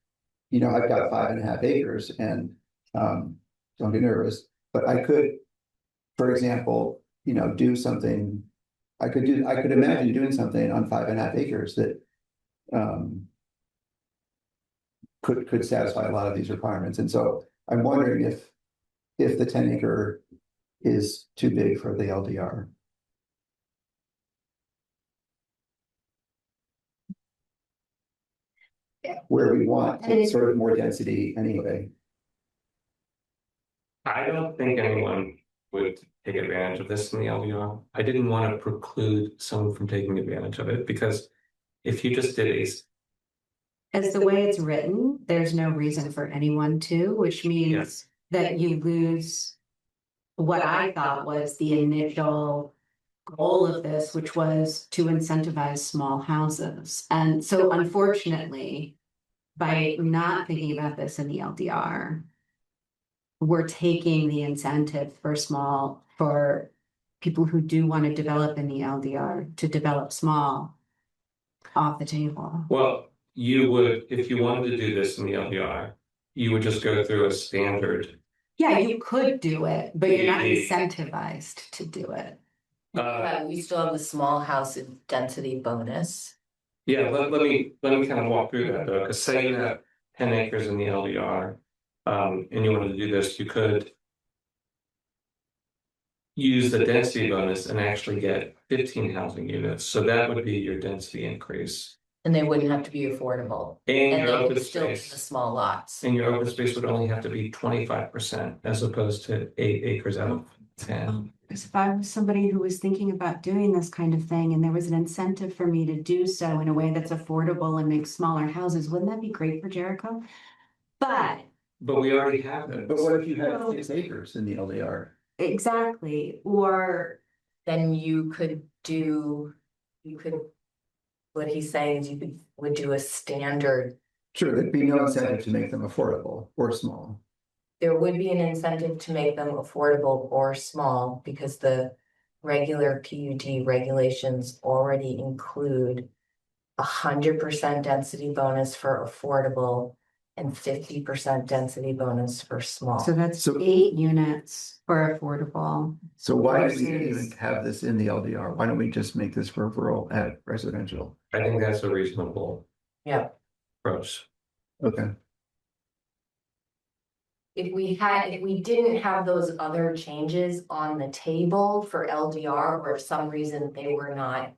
you know, I've got 5.5 acres and don't be nervous, but I could, for example, you know, do something. I could imagine doing something on 5.5 acres that could satisfy a lot of these requirements. And so I'm wondering if the 10 acre is too big for the LDR. Where we want sort of more density anyway. I don't think anyone would take advantage of this in the LDR. I didn't want to preclude someone from taking advantage of it, because if you just did As the way it's written, there's no reason for anyone to, which means that you lose what I thought was the initial goal of this, which was to incentivize small houses. And so unfortunately, by not thinking about this in the LDR, we're taking the incentive for people who do want to develop in the LDR to develop small off the table. well, you would, if you wanted to do this in the LDR, you would just go through a standard. Yeah, you could do it, but you're not incentivized to do it. But we still have the small house density bonus. Yeah, let me kind of walk through that though, because say you have 10 acres in the LDR, and you wanted to do this, you could use the density bonus and actually get 15 housing units. So that would be your density increase. And they wouldn't have to be affordable. And And your they open would still be the space, small lots. and your open space would only have to be 25% as opposed to 8 acres out of 10. Because if I was somebody who was thinking about doing this kind of thing and there was an incentive for me to do so in a way that's affordable and make smaller houses, wouldn't that be great for Jericho? But we already have it. But what if you had 6 acres in the LDR? exactly, or Then you could, what he's saying is would do a standard. Sure, there'd be no incentive to make them affordable or small. There would be an incentive to make them affordable or small because the regular PUD regulations already include 100% density bonus for affordable and 50% density bonus for small. so that's 8 units for affordable. So why do we Versus- even have this in the LDR? Why don't we just make this for rural and residential? I think that's a reasonable Yeah. approach. Okay. If we didn't have those other changes on the table for LDR, or for some reason they were not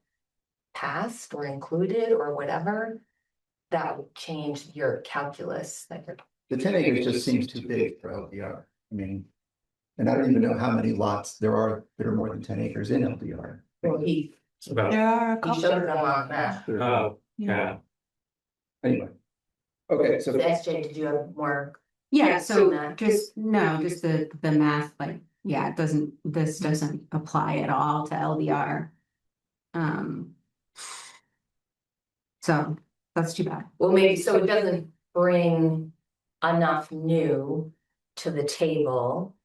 passed or included or whatever, that would change your calculus that you're. The 10 acres just seems too big for LDR. I mean, and I don't even know how many lots there are that are more than 10 acres in LDR. Well, he It's about, are a showed them on that. oh, yeah. Anyway. Okay, so SJ, did you have more? Yeah, so Math. just the math, like yeah, this doesn't apply at all to LDR. Um. So that's too bad. Well, maybe, so it doesn't bring enough new to the table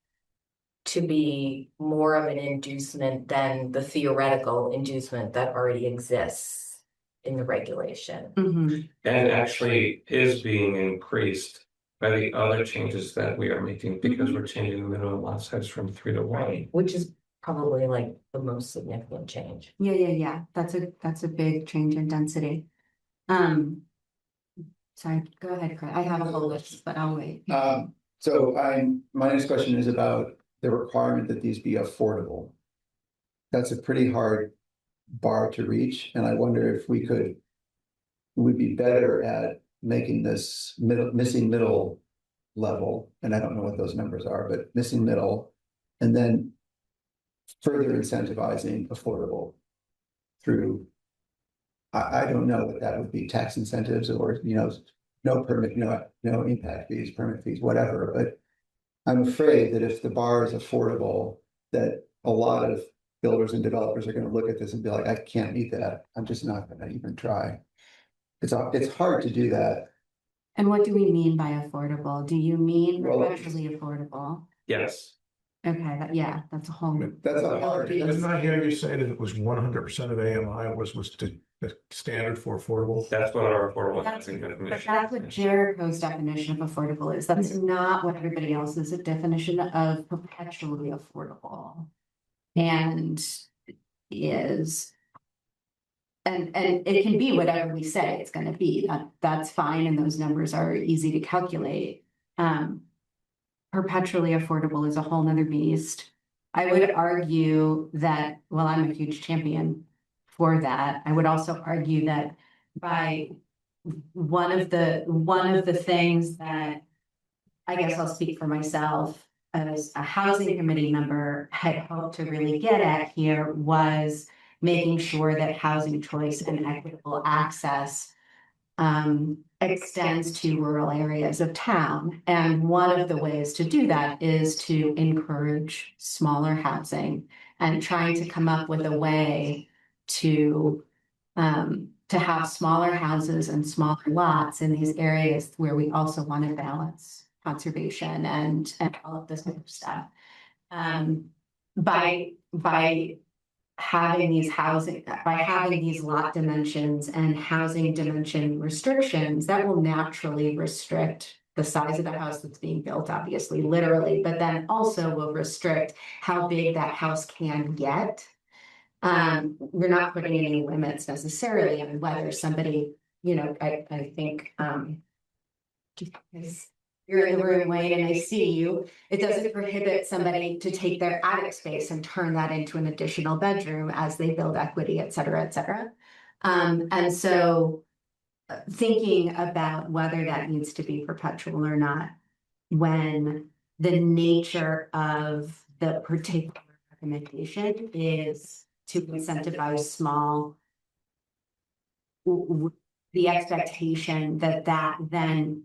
to be more of an inducement than the theoretical inducement that already exists in the regulation. Mhm. And actually is being increased by the other changes that we are making because we're changing the minimum lot size from 3 to 1. Which is probably like the most significant change. Yeah. That's a big change in density. Sorry, go ahead, Craig. I have a whole list, but I'll wait. My next question is about the requirement that these be affordable. That's a pretty hard bar to reach, and I wonder if we'd be better at making this missing middle level, and I don't know what those numbers are, but missing middle, and then further incentivizing affordable through, I don't know what that would be, tax incentives or, no permit, no impact fees, permit fees, whatever, but I'm afraid that if the bar is affordable, that a lot of builders and developers are gonna look at this and be like, I can't meet that. I'm just not gonna even try. It's hard to do that. And what do we mean by affordable? Do you mean Well, perpetually affordable? Yes. Okay, that's a whole. That's a hard. Didn't I hear you say that it was 100% of AMI was the standard for affordable? That's what our affordable That's, housing but definition that's what is. Jericho's definition of affordable is. That's not what everybody else's definition of perpetually affordable. And is. And it can be whatever we say it's gonna be, that's fine, and those numbers are easy to calculate. Perpetually affordable is a whole nother beast. I would argue that, well, I'm a huge champion for that. I would also argue that by one of the things that I guess I'll speak for myself as a housing committee member had hoped to really get at here was making sure that housing choice and equitable access extends to rural areas of town. And one of the ways to do that is to encourage smaller housing and trying to come up with a way to have smaller houses and smaller lots in these areas where we also want to balance conservation and all of this kind of stuff. By having these lot dimensions and housing dimension restrictions, that will naturally restrict the size of the house that's being built, obviously, literally, but then also will restrict how big that house can get. We're not putting any limits necessarily on whether somebody, I think, you're in the room, Wayne, and I see you. It doesn't prohibit somebody to take their attic space and turn that into an additional bedroom as they build equity, et cetera, et cetera. And so thinking about whether that needs to be perpetual or not, when the nature of the particular recommendation is to incentivize small, the expectation that then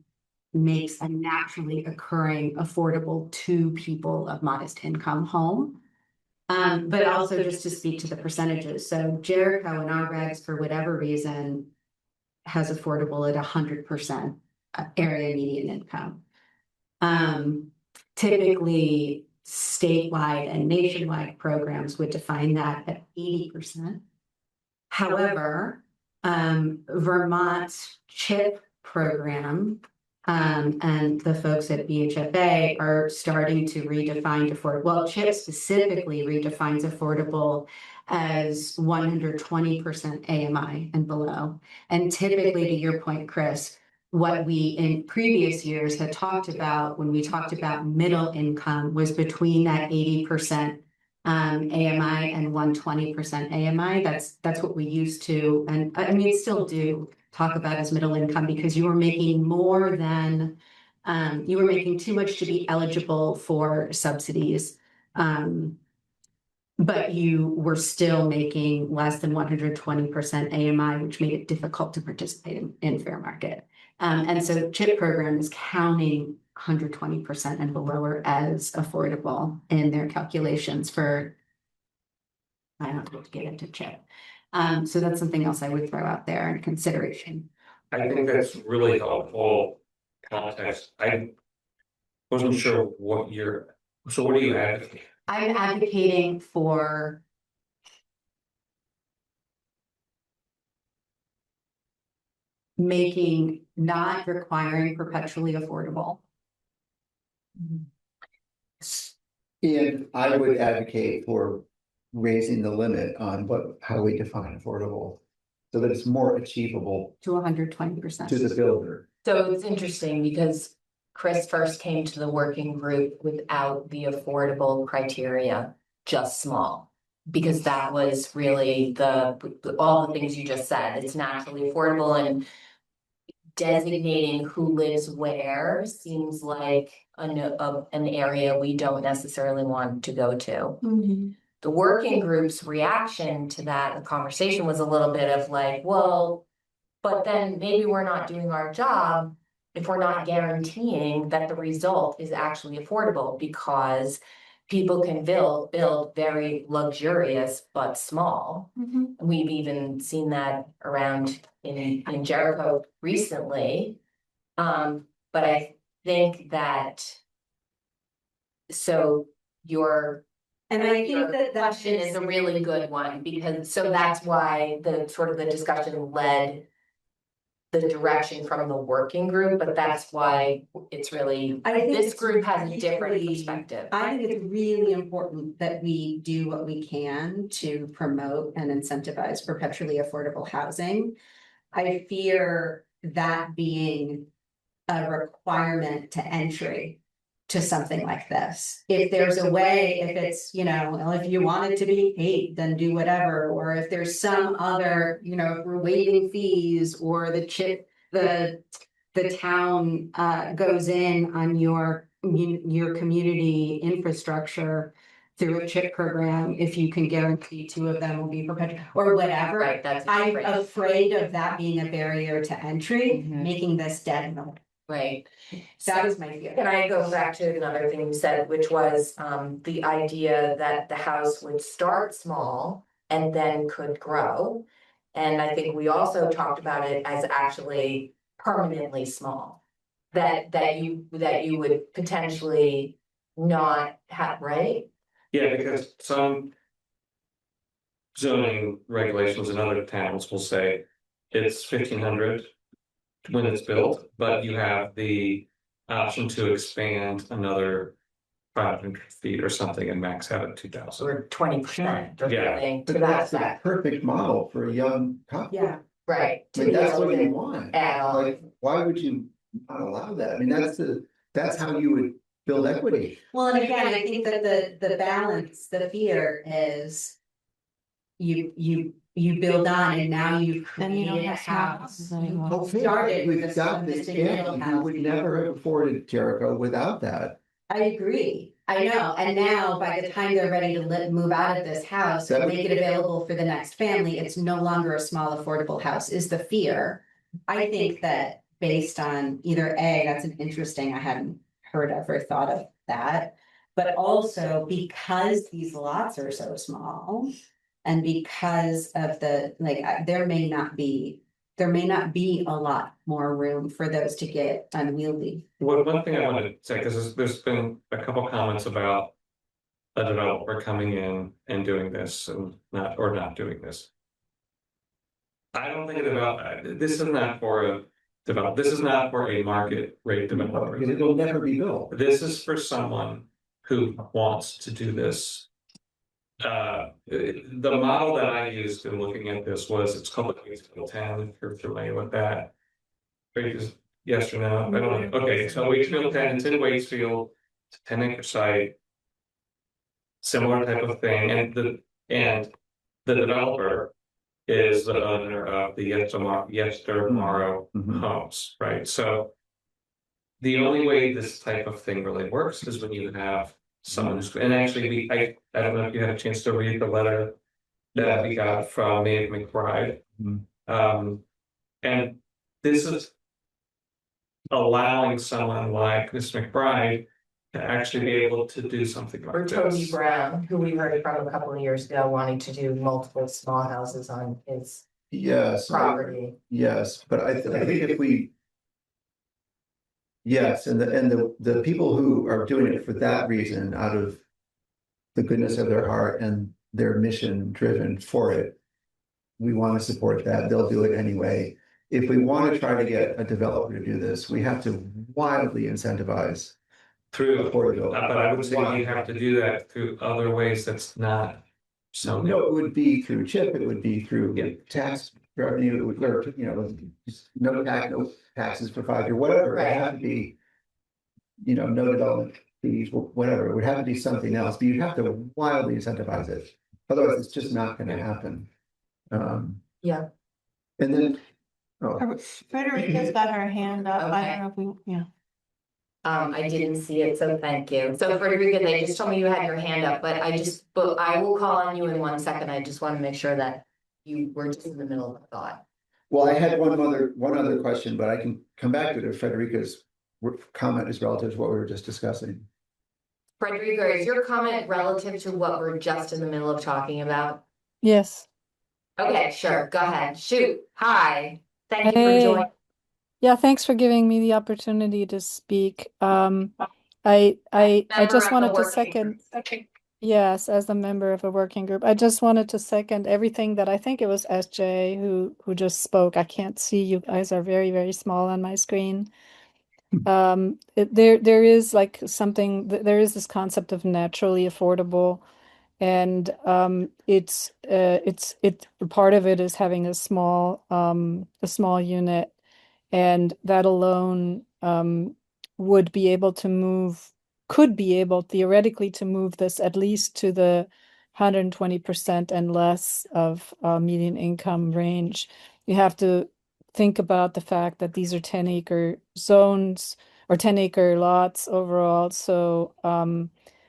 makes a naturally occurring affordable to people of modest income home. But also just to speak to the percentages. So Jericho and our regs, for whatever reason, has affordable at 100% area median income. Typically statewide and nationwide programs would define that at 80%. However, Vermont's CHIP program and the folks at BHFA are starting to redefine affordable. Well, CHIP specifically redefines affordable as 120% AMI and below. And typically, to your point, Chris, what we in previous years had talked about when we talked about middle income was between that 80% AMI and 120% AMI. That's what we used to, and I mean, still do talk about as middle income because you were making more than, you were making too much to be eligible for subsidies. But you were still making less than 120% AMI, which made it difficult to participate in fair market. And so CHIP program is counting 120% and below as affordable in their calculations for. I don't have to get into CHIP. So that's something else I would throw out there in consideration. I think that's really helpful context. I wasn't sure what so what are you advocating? I'm advocating for making, not requiring perpetually affordable. And I would advocate for raising the limit on how we define affordable. So that it's more achievable To 120%. to the builder. So it's interesting because Chris first came to the working group without the affordable criteria, just small. Because that was really all the things you just said, it's naturally affordable, and designating who lives where seems like an area we don't necessarily want to go to. The working group's reaction to that, the conversation was a little bit of like, well, but then maybe we're not doing our job if we're not guaranteeing that the result is actually affordable, because people can build very luxurious but small. We've even seen that around in Jericho recently. But I think that And I think that question is a really good one, because that's why the discussion led the direction from the working group, but that's why it's really, this group has a different perspective. I think it's really important that we do what we can to promote and incentivize perpetually affordable housing. I fear that being a requirement to entry to something like this. If there's a way, if it's, if you want it to be 8, then do whatever. Or if there's some other, if we're waiving fees, or the town goes in on your community infrastructure through a CHIP program, if you can guarantee 2 of them will be perpetual or whatever. Right, that's I'm great. afraid of that being a barrier to entry, making this dead. Right. That is my fear. Can I go back to another thing you said, which was the idea that the house would start small and then could grow. And I think we also talked about it as actually permanently small. That you would potentially not have, right? Yeah, because some zoning regulations in other towns will say it's 1,500 when it's built, but you have the option to expand another 500 feet or something and max out at 2,000. Or 20% or Yeah. something to But that that's the effect. perfect model for a young couple. Yeah. Right. I mean, that's what you want. Add on. Like, why would you not allow that? I mean, that's how you would build equity. Well, and again, I think that the balance, the fear is you build on, and now you've Then you don't created a have small house. houses anymore. You Okay, started with we've got this family who would never have afforded Jericho without that. I agree. I know. And now by the time they're ready to move out of this house and make it available for the next family, it's no longer a small affordable house is the fear. I think that based on either that's an interesting, I hadn't heard of or thought of that. But also because these lots are so small and because of there may not be a lot more room for those to get unwieldy. Well, one thing I wanted to say, because there's been a couple comments about a developer coming in and doing this and not doing this. I don't think this is not for a developer. This is not for a market rate developer. Because it will never be built. This is for someone who wants to do this. The model that I used in looking at this was, it's called Waitsfield 10, if you're familiar with that. Yes or no? I don't know. Okay, so Waitsfield 10, it's in Waitsfield, it's a 10-acre site. Similar type of thing, and the developer is the owner of the Yestermorrow homes, right? So the only way this type of thing really works is when you have someone who's, and actually I don't know if you had a chance to read the letter that we got from Maeve McBride. And this is allowing someone like Miss McBride to actually be able to do something Or like Tony this. Brown, who we heard from a couple of years ago, wanting to do multiple small houses on his Yes, property. yes, but I think if we. Yes, and the people who are doing it for that reason, out of the goodness of their heart and their mission driven for it, we want to support that. They'll do it anyway. If we want to try to get a developer to do this, we have to wildly incentivize Through, affordability. but I would say you have to do that through other ways that's not so. No, it would be through CHIP, it would be through Yeah. tax revenue, it would, or, no taxes for 5 years, whatever, it would have to be. No development fees, whatever, it would have to be something else, but you'd have to wildly incentivize it. Otherwise, it's just not gonna happen. Yeah. And then, oh, Frederica's got her hand up. I Okay. don't know if we, yeah. I didn't see it, so thank you. So Frederica, they just told me you had your hand up, but I will call on you in 1 second. I just want to make sure that you were just in the middle of a thought. well, I had one other question, but I can come back to it if Frederica's comment is relative to what we were just discussing. Frederica, is your comment relative to what we're just in the middle of talking about? Yes. Okay, sure, go ahead, shoot, hi, thank you for Hey. joining. Yeah, thanks for giving me the opportunity to speak. I just wanted to second, yes, as a member of a working group, I just wanted to second everything that I think it was SJ who just spoke. I can't see, you guys are very, very small on my screen. There is like something, there is this concept of naturally affordable. And it's part of it is having a small unit, and that alone would be able to move, could be able theoretically to move this at least to the 120% and less of median income range. You have to think about the fact that these are 10-acre zones or 10-acre lots overall. So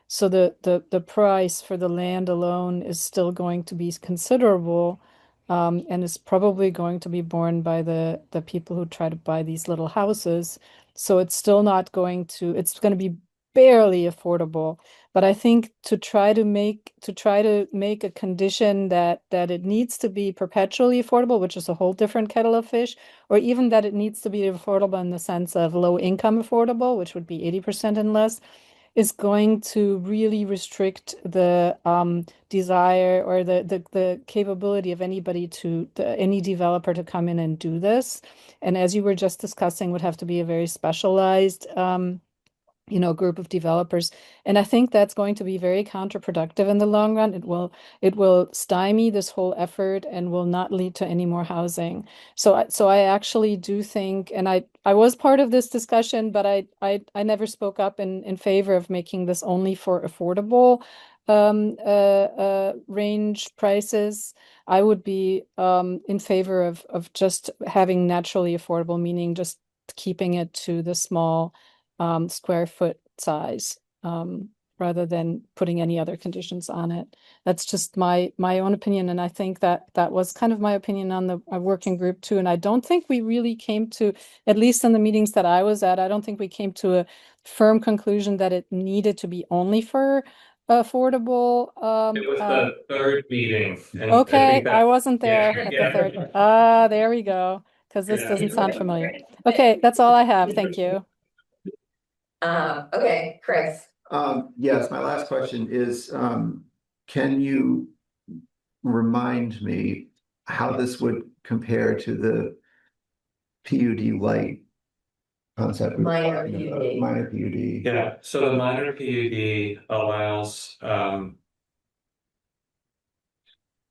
so the price for the land alone is still going to be considerable, and is probably going to be borne by the people who try to buy these little houses. So it's still not going to, it's going to be barely affordable. But I think to try to make a condition that it needs to be perpetually affordable, which is a whole different kettle of fish, or even that it needs to be affordable in the sense of low income affordable, which would be 80% and less, is going to really restrict the desire or the capability of anybody any developer to come in and do this. And as you were just discussing, would have to be a very specialized group of developers. And I think that's going to be very counterproductive in the long run. It will stymie this whole effort and will not lead to any more housing. So I actually do think, and I was part of this discussion, but I never spoke up in favor of making this only for affordable range prices. I would be in favor of just having naturally affordable, meaning just keeping it to the small square foot size, rather than putting any other conditions on it. That's just my own opinion, and I think that was kind of my opinion on the working group too. And I don't think we really came to, at least in the meetings that I was at, I don't think we came to a firm conclusion that it needed to be only for affordable. It was the third meeting. And Okay, that, I wasn't there yeah, at yeah. the third. There we go. Because this Yeah. doesn't sound familiar. Okay, that's all I have. Thank you. Okay, Chris. Yes, my last question is, can you remind me how this would compare to the PUD light concept? Minor PUD. Minor PUD. Yeah, so the minor PUD allows a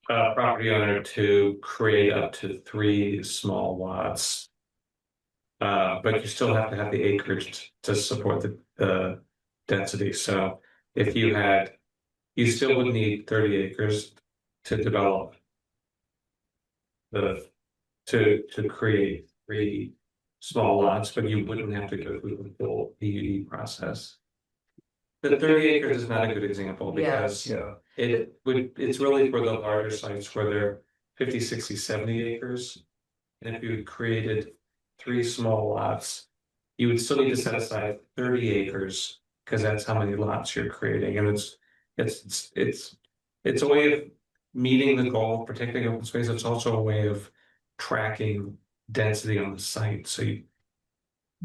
property owner to create up to 3 small lots. But you still have to have the acreage to support the density. So if you still would need 30 acres to develop to create 3 small lots, but you wouldn't have to go through the full PUD process. The 30 acres is not a good example because Yeah. it's really for the larger sites where they're 50, 60, 70 acres. And if you created 3 small lots, you would still need to set aside 30 acres, because that's how many lots you're creating, and it's a way of meeting the goal of protecting open space. It's also a way of tracking density on the site, so you,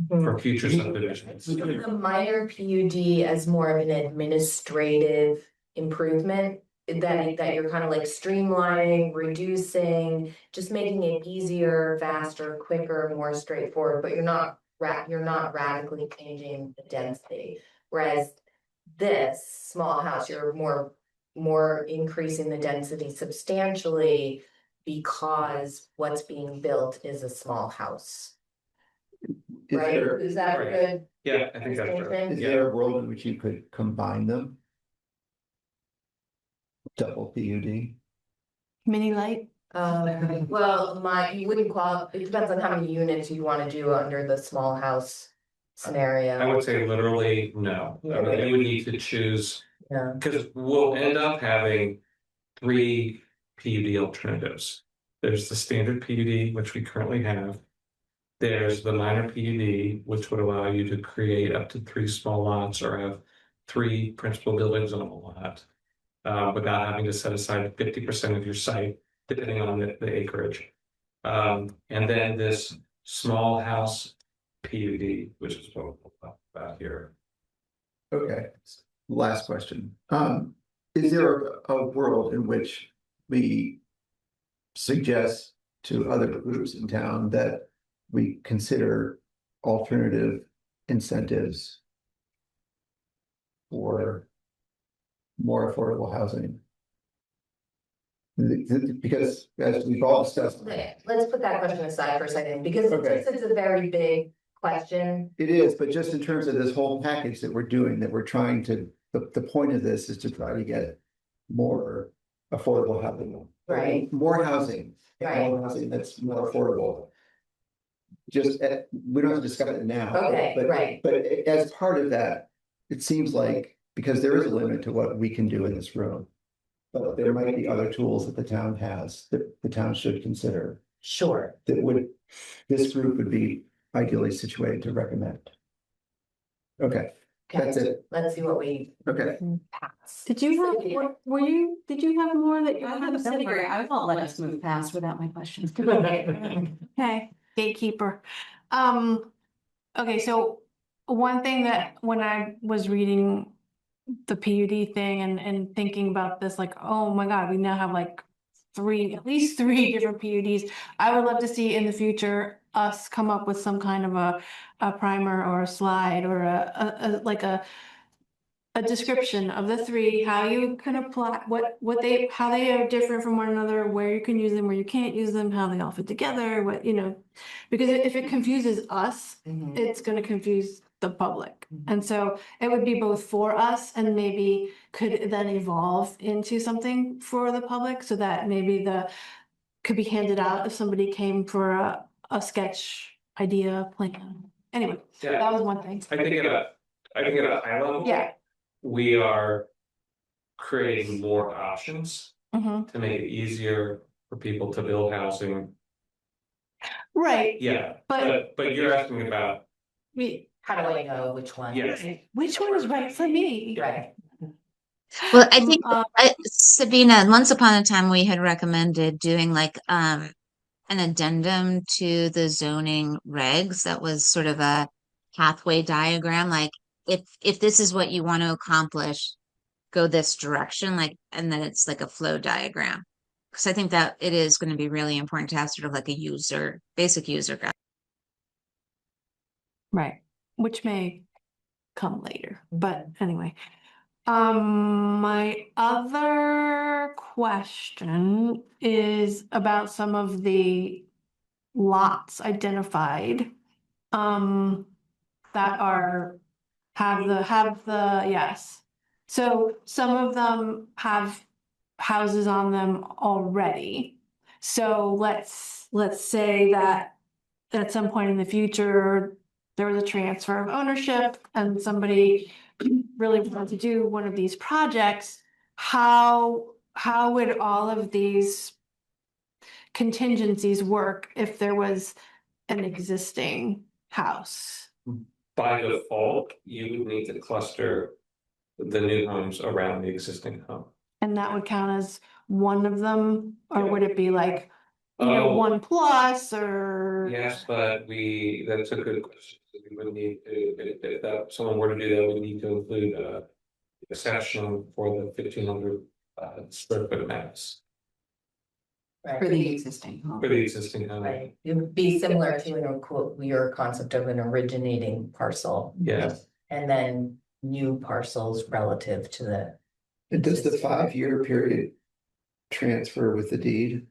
for future subdivisions. The minor PUD as more of an administrative improvement that you're kind of like streamlining, reducing, just making it easier, faster, quicker, more straightforward, but you're not radically changing the density. Whereas this small house, you're more increasing the density substantially because what's being built is a small house. Is Right? there, Is that a Right. good Yeah, I think that's right. distinction? is there a world in which you could combine them? Double PUD? Mini light? Well, you wouldn't it depends on how many units you want to do under the small house scenario. I would say literally no. I mean, you would need to choose, Yeah. because we'll end up having 3 PUD alternatives. There's the standard PUD, which we currently have. There's the minor PUD, which would allow you to create up to 3 small lots or have 3 principal buildings on a lot, without having to set aside 50% of your site, depending on the acreage. And then this small house PUD, which is what we'll talk about here. Okay, last question. Is there a world in which we suggest to other groups in town that we consider alternative incentives for more affordable housing? Because as we've all discussed, Okay, let's put that question aside for a second, because Okay. this is a very big question. it is, but just in terms of this whole package that we're doing, that we're trying to, the point of this is to try to get more affordable housing. Right. More housing, Right. more housing that's more affordable. Just, we don't have to discuss it now. Okay, but- right. But as part of that, it seems like, because there is a limit to what we can do in this room. But there might be other tools that the town has that the town should consider, Sure. that this group would be ideally situated to recommend. Okay, that's Okay, it. let's see what we Okay. pass. Did you have, did you have more that you? I'm sitting here, I won't let us move past without my questions. Okay, gatekeeper. Okay, so one thing that when I was reading the PUD thing and thinking about this, like, oh my God, we now have like at least three different PUDs. I would love to see in the future us come up with some kind of a primer or a slide or a description of the three, how you can apply, how they are different from one another, where you can use them, where you can't use them, how they all fit together, because if it confuses us, Mhm. it's gonna confuse the public. And so it would be both for us and maybe could then evolve into something for the public, so that maybe could be handed out if somebody came for a sketch idea plan. Anyway, Yeah, that was one thing. I think at a high level. Yeah. We are creating more options Mhm. to make it easier for people to build housing. Right. Yeah, But- but you're asking about, How do I know which one? yes, Which one is right for me? Right. Well, I think Um, Sabina, once upon a time, we had recommended doing like an addendum to the zoning regs that was sort of a pathway diagram, like if this is what you want to accomplish, go this direction, like, and then it's like a flow diagram. Because I think that it is going to be really important to have sort of like a basic user guide. Right, which may come later, but anyway. My other question is about some of the lots identified. That have the, yes. So some of them have houses on them already. So let's say that at some point in the future, there was a transfer of ownership and somebody really wanted to do one of these projects. How would all of these contingencies work if there was an existing house by default, you would need to cluster the new homes around the existing home. And that would count as one of them, or would it be like, Oh. one plus or? Yes, but that's a good question. We would need to, if that, someone were to do that, we need to include a section for the 1,500 square foot max For the existing home. for the existing home. Right, it would be similar to your concept of an originating parcel. Yes. And then new parcels relative to the. And does the 5-year period transfer with the deed?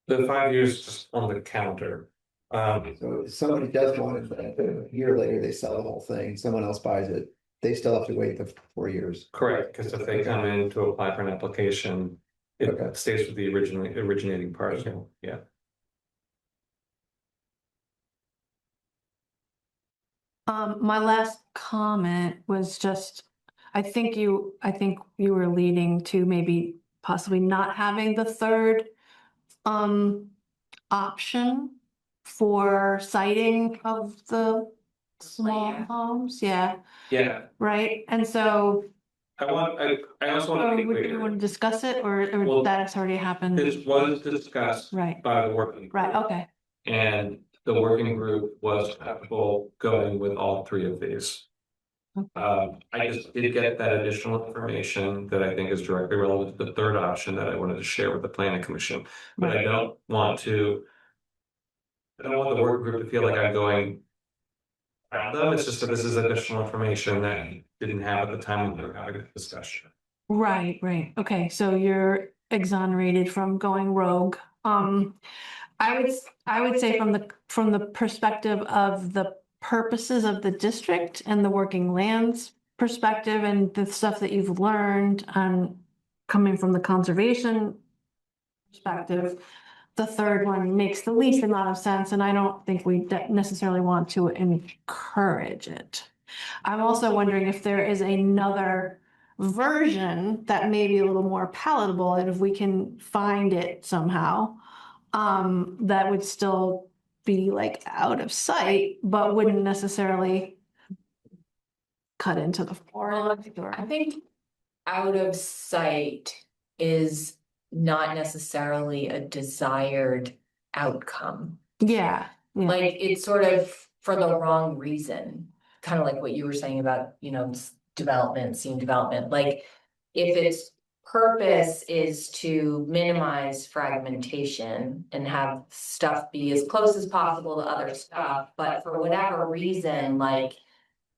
The 5 years just on the counter. So if somebody does want it, but a year later they sell the whole thing, someone else buys it, they still have to wait the 4 years. Correct, because if they come in to apply for an application, it Okay. stays with the originating parcel, yeah. My last comment was just, I think you were leading to maybe possibly not having the third option for siting of the small homes, yeah, Yeah, right? And so, I also want to be would you clear, want to discuss it, or Well, that has already happened? this was discussed Right, by the working group. right, okay, And the working group was comfortable going with all 3 of these. I just did get that additional information that I think is directly relevant to the third option that I wanted to share with the planning commission. But I don't want the working group to feel like I'm going around them. It's just that this is additional information that I didn't have at the time when we were having the discussion. right, okay, so you're exonerated from going rogue. I would say from the perspective of the purposes of the district and the working lands perspective and the stuff that you've learned coming from the conservation perspective, the third one makes the least amount of sense, and I don't think we necessarily want to encourage it. I'm also wondering if there is another version that may be a little more palatable, and if we can find it somehow, that would still be like out of sight, but wouldn't necessarily cut into the forest or. I think out of sight is not necessarily a desired outcome. Yeah. Like it's sort of for the wrong reason, kind of like what you were saying about, development, scene development, like if its purpose is to minimize fragmentation and have stuff be as close as possible to other stuff, but for whatever reason, like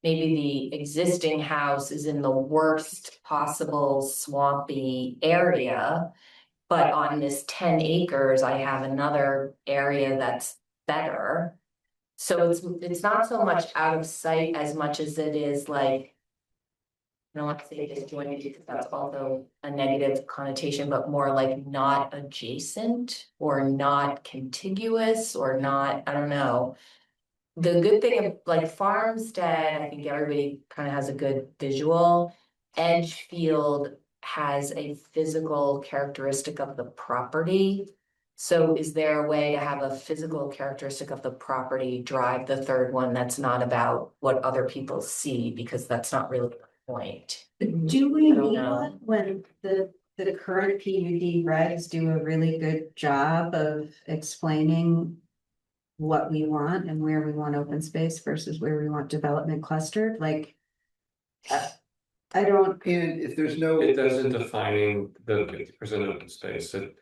maybe the existing house is in the worst possible swampy area, but on this 10 acres, I have another area that's better. So it's not so much out of sight as much as it is like, I don't want to say disjointed because that's also a negative connotation, but more like not adjacent or not contiguous or not, I don't know. The good thing of like Farmstead, I think everybody kind of has a good visual. Edgefield has a physical characteristic of the property. So is there a way to have a physical characteristic of the property drive the third one that's not about what other people see, because that's not really the point. Do we I don't need know. one when the current PUD regs do a really good job of explaining what we want and where we want open space versus where we want development clustered, like I don't. And if there's no. It doesn't defining the 50% open space. It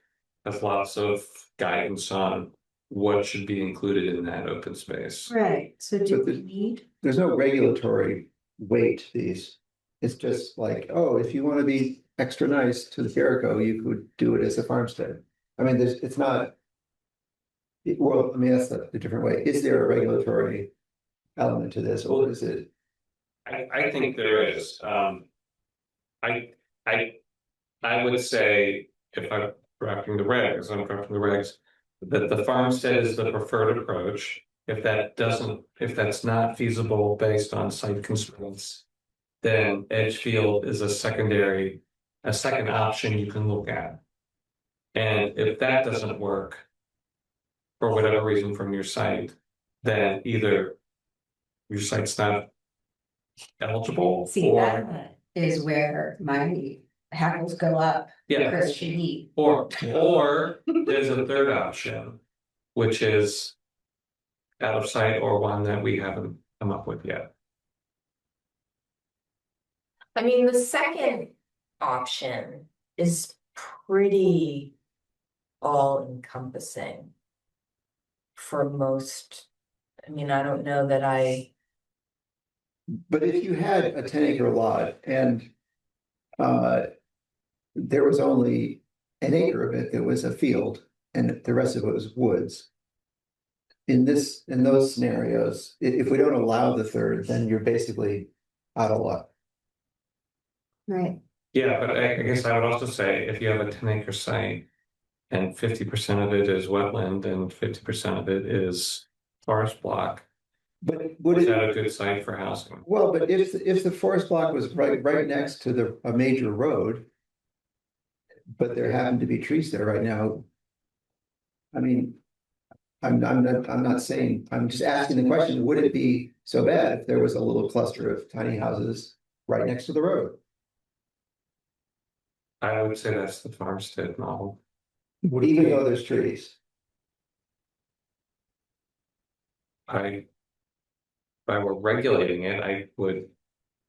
has lots of guidance on what should be included in that open space. Right, so do But we need? There's no regulatory weight to these. It's just like, oh, if you want to be extra nice to the Jericho, you could do it as a farmstead. I mean, it's not. Well, I mean, that's a different way. Is there a regulatory element to this, or is it? I think there is. I would say if I'm drafting the regs, that the farmstead is the preferred approach. If that's not feasible based on site constraints, then Edgefield is a second option you can look at. And if that doesn't work, for whatever reason from your site, then either your site's not eligible See, or, that is where my hackles go up. yeah, Chris should eat. or there's a third option, which is out of sight or one that we haven't come up with yet. I mean, the second option is pretty all encompassing for most. I mean, I don't know that But if you had a 10-acre lot and there was only an acre of it that was a field and the rest of it was woods. In those scenarios, if we don't allow the third, then you're basically out of luck. Right. Yeah, but I guess I would also say if you have a 10-acre site and 50% of it is wetland and 50% of it is forest block, But would is it, that a good site for housing? well, but if the forest block was right next to a major road, but there happen to be trees there right now. I mean, I'm not saying, I'm just asking the question, would it be so bad if there was a little cluster of tiny houses right next to the road? I would say that's the farmstead model. Would it Even be- though there's trees? If I were regulating it, I would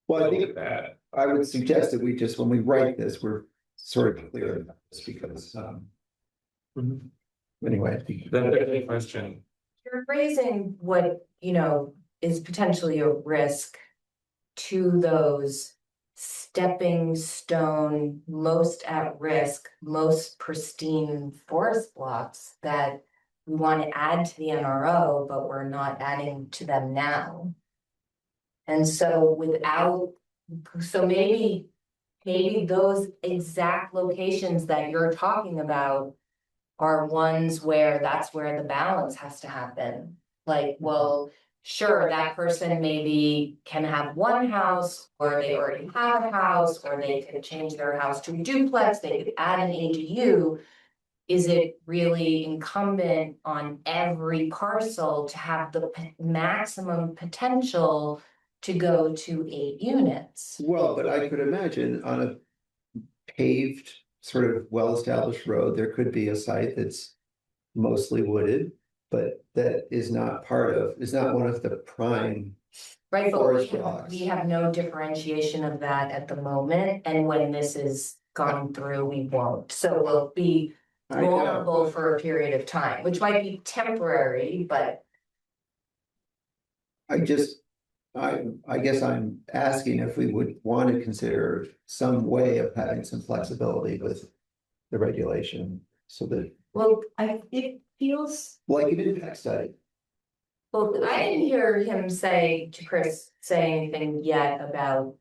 Well, I look think at that. I would suggest that we just, when we write this, we're sort of clear about this because, anyway. Then the question, you're raising what, is potentially a risk to those stepping stone, most at risk, most pristine forest blocks that we want to add to the NRO, but we're not adding to them now. And so maybe those exact locations that you're talking about are ones where that's where the balance has to happen. Like, well, sure, that person maybe can have one house, or they already have a house, or they could change their house to a duplex, they could add an ADU. Is it really incumbent on every parcel to have the maximum potential to go to 8 units? Well, but I could imagine on a paved, sort of well-established road, there could be a site that's mostly wooded, but that is not one of the prime. Right, but Forest blocks. we have no differentiation of that at the moment, and when this is gone through, we won't. So we'll be I know. vulnerable for a period of time, which might be temporary, but I guess I'm asking if we would want to consider some way of having some flexibility with the regulation so that, well, It feels. like an impact study. I didn't hear him say to Chris say anything yet about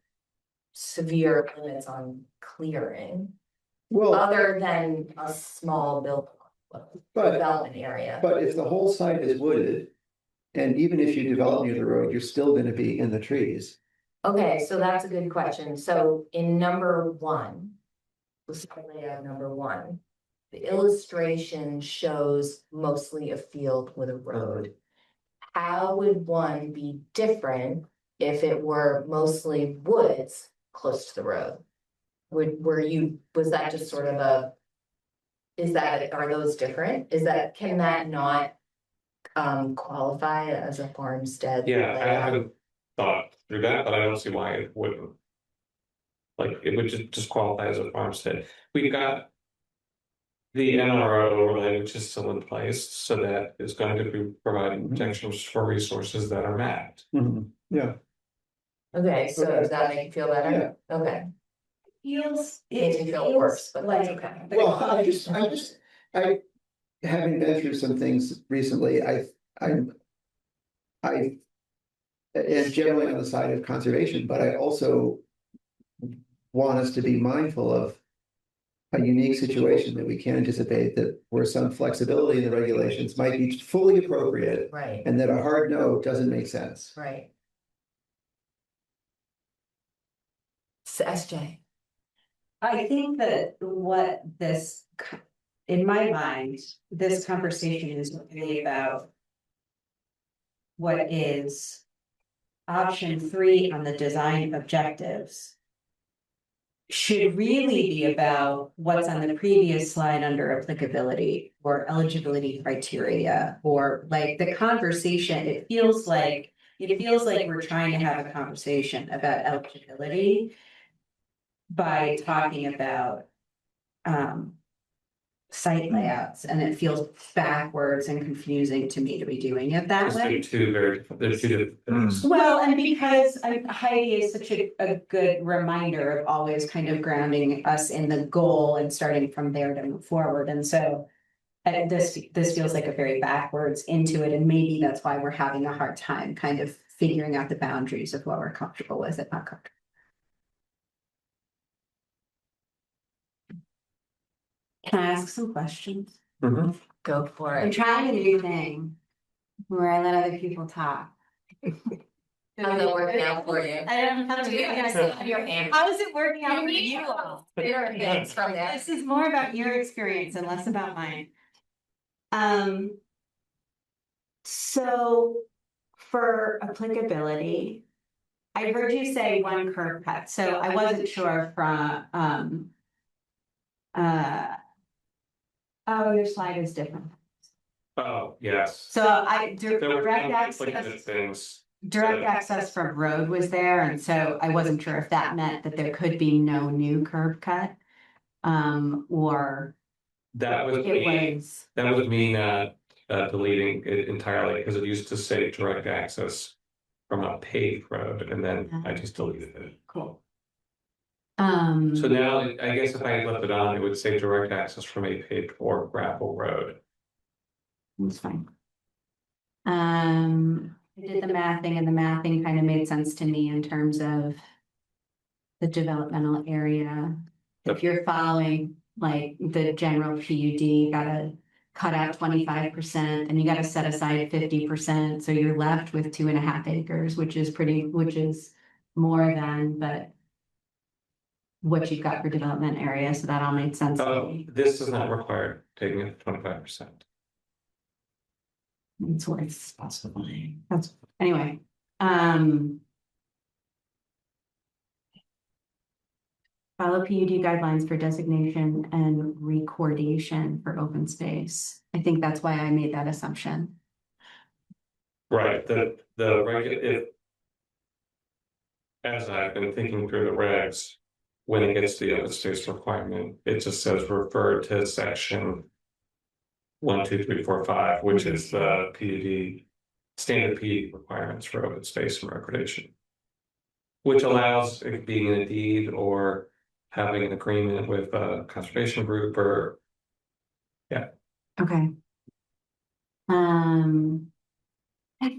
severe limits on clearing, Well, other than a small but development area. if the whole site is wooded, and even if you develop near the road, you're still going to be in the trees. Okay, so that's a good question. So in number 1, let's lay out number 1. The illustration shows mostly a field with a road. How would one be different if it were mostly woods close to the road? Was that just sort of are those different? Can that not qualify as a farmstead? yeah, I layout? haven't thought through that, but I don't see why it wouldn't. Like, it would just qualify as a farmstead. We've got the NRO overlay, which is still in place, so that is going to be providing protections for resources that are mapped. Yeah. Okay, so does that make you feel better? Okay. Makes me feel worse, but that's okay. Well, I having been through some things recently, and generally on the side of conservation, but I also want us to be mindful of a unique situation that we can't anticipate, that where some flexibility in the regulations might be fully appropriate, Right, and that a hard no doesn't make sense. right. So SJ. I think that in my mind, this conversation is really about what is option 3 on the design objectives should really be about what's on the previous slide under applicability or eligibility criteria, or like the conversation, it feels like we're trying to have a conversation about eligibility by talking about site layouts, and it feels backwards and confusing to me to be doing it that They're way. they're two different things. Well, and because Heidi is such a good reminder of always kind of grounding us in the goal and starting from there to move forward, and so this feels like a very backwards into it, and maybe that's why we're having a hard time kind of figuring out the boundaries of what we're comfortable with and not comfortable. Can I ask some questions? Mhm. Go for I'm it. trying a new thing where I let other people talk. How's it working out for you? I don't have to do it. Your hand. How is it working out for you? There are things from there. This is more about your experience and less about mine. So for applicability, I heard you say one curb cut, so I wasn't sure from, oh, your slide is different. Oh, yes. So There were direct conflicting access. things. Direct access from road was there, and so I wasn't sure if that meant that there could be no new curb cut. Or That was it me, was, that was me not deleting it entirely, because it used to say direct access from a paved road, and then I just deleted it. cool. So now, I guess if I had left it on, it would say direct access from a paved or gravel road. That's fine. I did the mathing, and the mathing kind of made sense to me in terms of the developmental area. If you're following like the general PUD, you gotta cut out 25%, and you gotta set aside 50%, so you're left with 2.5 acres, which is more than, but what you've got for development area, so that all made sense to me. This does not require taking it to 25%. That's what it's possibly, that's, anyway, follow PUD guidelines for designation and recordation for open space. I think that's why I made that assumption. Right, if. As I've been thinking through the regs, when it gets to the open space requirement, it just says refer to section 1, 2, 3, 4, 5, which is the PUD, standard PUD requirements for open space and recreation. Which allows it being in a deed or having an agreement with a conservation group or. Okay. I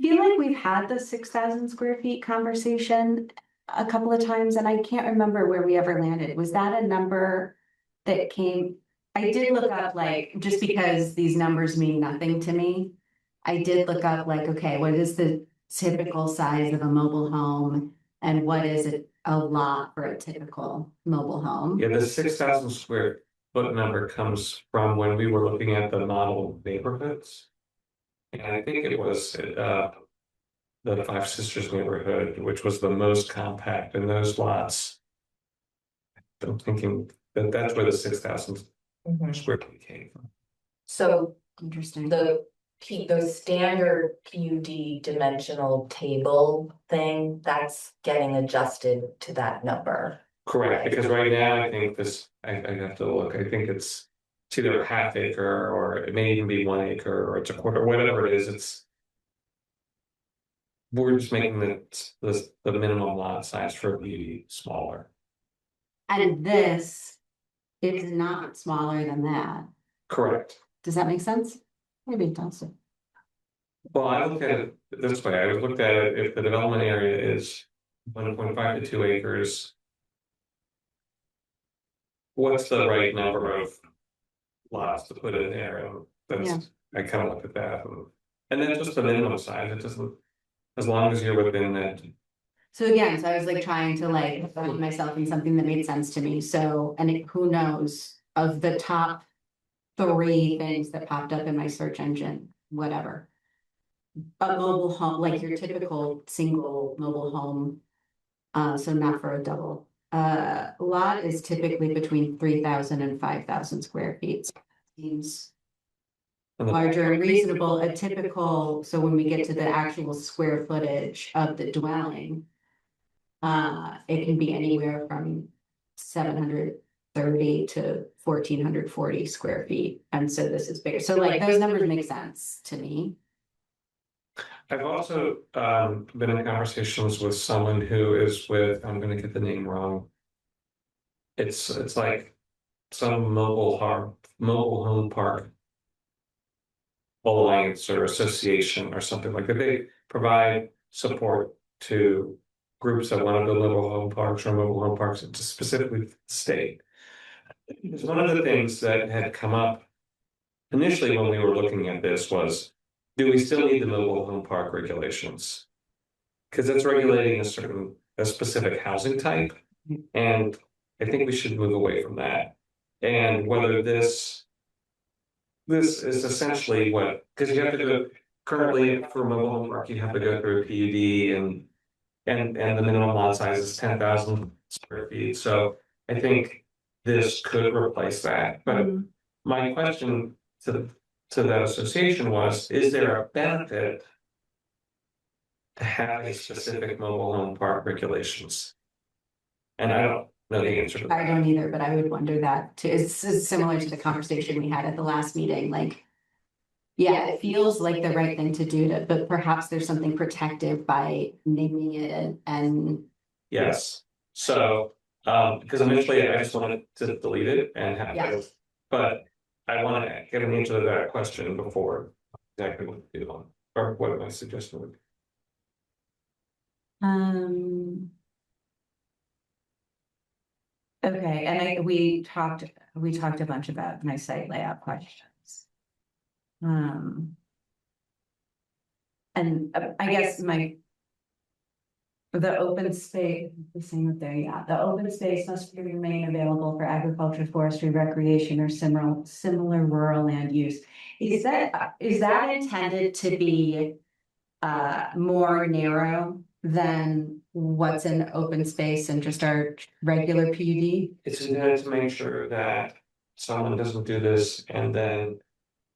feel like we've had the 6,000 square feet conversation a couple of times, and I can't remember where we ever landed. Was that a number that came? I did look up, like, just because these numbers mean nothing to me. I did look up, like, okay, what is the typical size of a mobile home, and what is it a lot for a typical mobile home? Yeah, the 6,000 square foot number comes from when we were looking at the model neighborhoods. And I think it was the Five Sisters neighborhood, which was the most compact in those lots. I'm thinking that that's where the 6,000 square feet came from. So Interesting. the standard PUD dimensional table thing, that's getting adjusted to that number. Correct, because right now I think this, I have to look, I think it's either a half acre or it may even be 1 acre or it's a quarter, whatever it is, we're just making the minimum lot size for PUD smaller. And this is not smaller than that. Correct. Does that make sense? Maybe it does. Well, I looked at it this way, I looked at it, if the development area is 1.5 to 2 acres. What's the right number of lots to put in there? And that's, I kind of looked at that. And then just the minimum size, it doesn't, as long as you're within that. So again, so I was like trying to like find myself in something that made sense to me. So, and who knows, of the top 3 things that popped up in my search engine, whatever. a mobile home, like your typical single mobile home. So not for a double. Lot is typically between 3,000 and 5,000 square feet. Seems larger and reasonable. A typical, so when we get to the actual square footage of the dwelling, it can be anywhere from 730 to 1,440 square feet. And so this is bigger. So like those numbers make sense to me. I've also been in conversations with someone who is with, I'm gonna get the name wrong. It's like some mobile home park alliance or association or something like that. They provide support to groups that want to build mobile home parks or mobile home parks to specifically the state. Because one of the things that had come up initially when we were looking at this was, do we still need the mobile home park regulations? Because it's regulating a specific housing type, and I think we should move away from that. And whether this is essentially what, because you have to go currently for a mobile home park, you have to go through a PUD and the minimum lot size is 10,000 square feet. So I think this could replace that. But my question to that association was, is there a benefit to having specific mobile home park regulations? And I don't know the answer to that. I don't either, but I would wonder that too. It's similar to the conversation we had at the last meeting, like, yeah, it feels like the right thing to do to, but perhaps there's something protective by naming it and. Yes, so, because initially I just wanted to delete it and have it, but I want to get an answer to that question before exactly what to do, or what my suggestion would be. Okay, and we talked a bunch about my site layout questions. And I guess the open space, the same up there, yeah. The open space must remain available for agriculture, forestry, recreation, or similar rural land use. Is that intended to be more narrow than what's in open space and just our regular PUD? It's intended to make sure that someone doesn't do this and then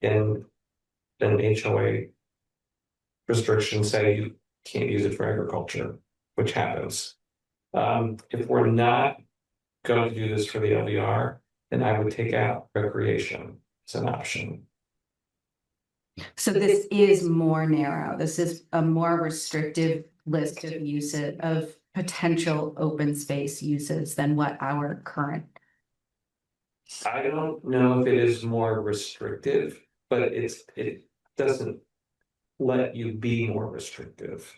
in an HOA restriction say you can't use it for agriculture, which happens. If we're not going to do this for the LDR, then I would take out recreation as an option. So this is more narrow. This is a more restrictive list of uses of potential open space uses than what our current. I don't know if it is more restrictive, but it doesn't let you be more restrictive.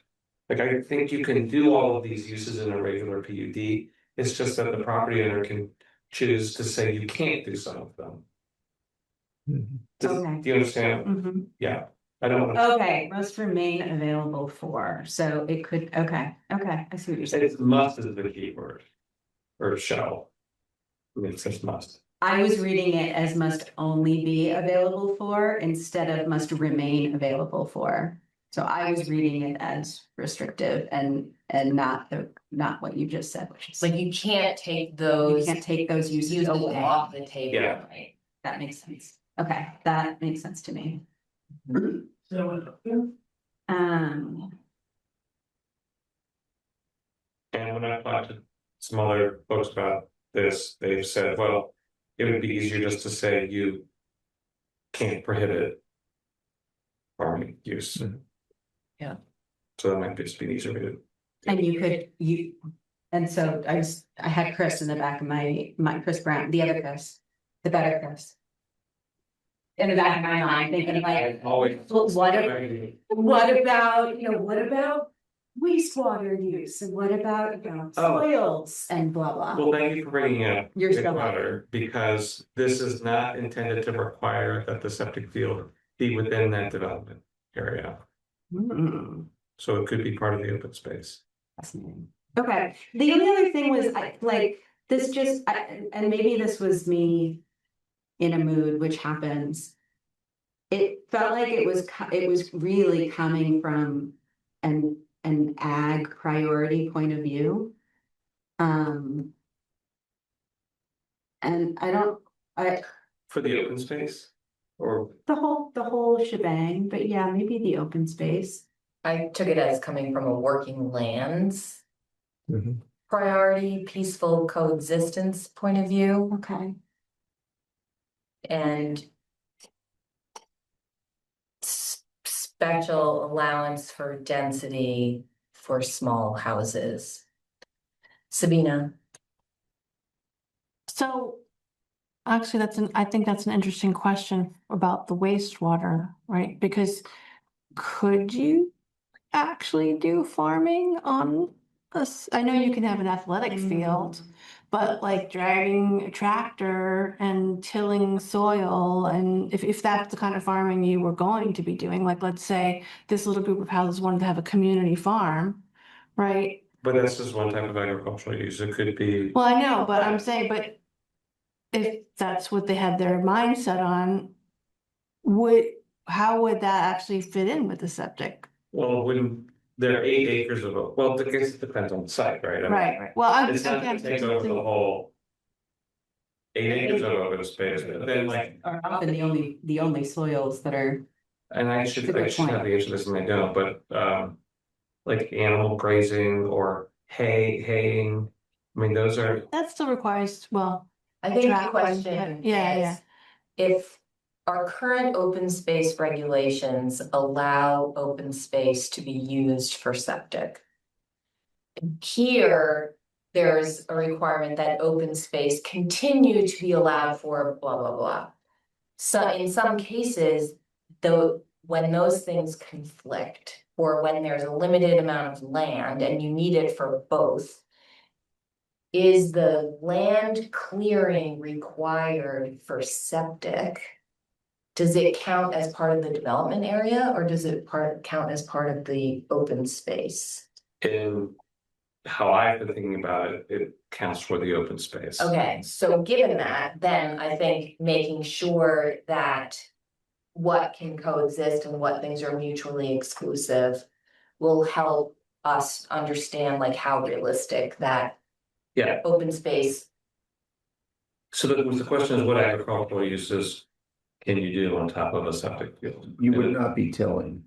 Like, I think you can do all of these uses in a regular PUD. It's just that the property owner can choose to say you can't do some of them. Okay. Do you understand? Mm-hmm. Yeah, I don't. Okay, must remain available for, so it could, okay, I see what you're saying. It's must is the key word, or shall. I mean, it says must. I was reading it as must only be available for instead of must remain available for. So I was reading it as restrictive and not what you just said, which is Like you can't take those uses away. off the table, Yeah. right? That makes sense. Okay, that makes sense to me. So, Um, And when I talked to some other folks about this, they've said, well, it would be easier just to say you can't prohibit farming use. Yeah. So that might just be easier to do. and and so I had Chris in the back of my Chris Brown, the other Chris, the better Chris. In the back of my mind, thinking like, Always. what about wastewater use and what about, soils and blah, blah. Well, thank you for bringing up You're so water, because this is not intended to require that the septic field be within that development area. So it could be part of the open space. Fascinating. Okay, the only other thing was and maybe this was me in a mood, which happens. it felt like it was really coming from an ag priority point of view. And For the open space? Or, the whole shebang, but yeah, maybe the open space. I took it as coming from a working lands Mhm. priority, peaceful coexistence point of view, Okay. and special allowance for density for small houses. Sabina, So actually, I think that's an interesting question about the wastewater, right? Because could you actually do farming on I know you can have an athletic field, but like dragging a tractor and tilling soil, and if that's the kind of farming you were going to be doing, like let's say this little group of houses wanted to have a community farm, right? but that's just one type of agricultural use, it could be. Well, I know, but I'm saying, but if that's what they had their mindset on, how would that actually fit in with the septic? Well, when there are 8 acres of, well, I guess it depends on the site, right? I mean, Right, well, I'm. It's not gonna take over the whole 8 acres of open space, but then like, Are often the only soils that are. and I should have the answer to this and I don't, but like animal grazing or haying, I mean, those are, That still requires, well, I think the Track question yeah. is if our current open space regulations allow open space to be used for septic. Here, there's a requirement that open space continue to be allowed for blah, blah, blah. So in some cases, though, when those things conflict, or when there's a limited amount of land and you need it for both, is the land clearing required for septic? Does it count as part of the development area, or does it count as part of the open space? in how I've been thinking about it, it counts for the open space. Okay, so given that, then I think making sure that what can coexist and what things are mutually exclusive will help us understand like how realistic that Yeah, open space. so the question is, what agricultural uses can you do on top of a septic field? You would not be tilling.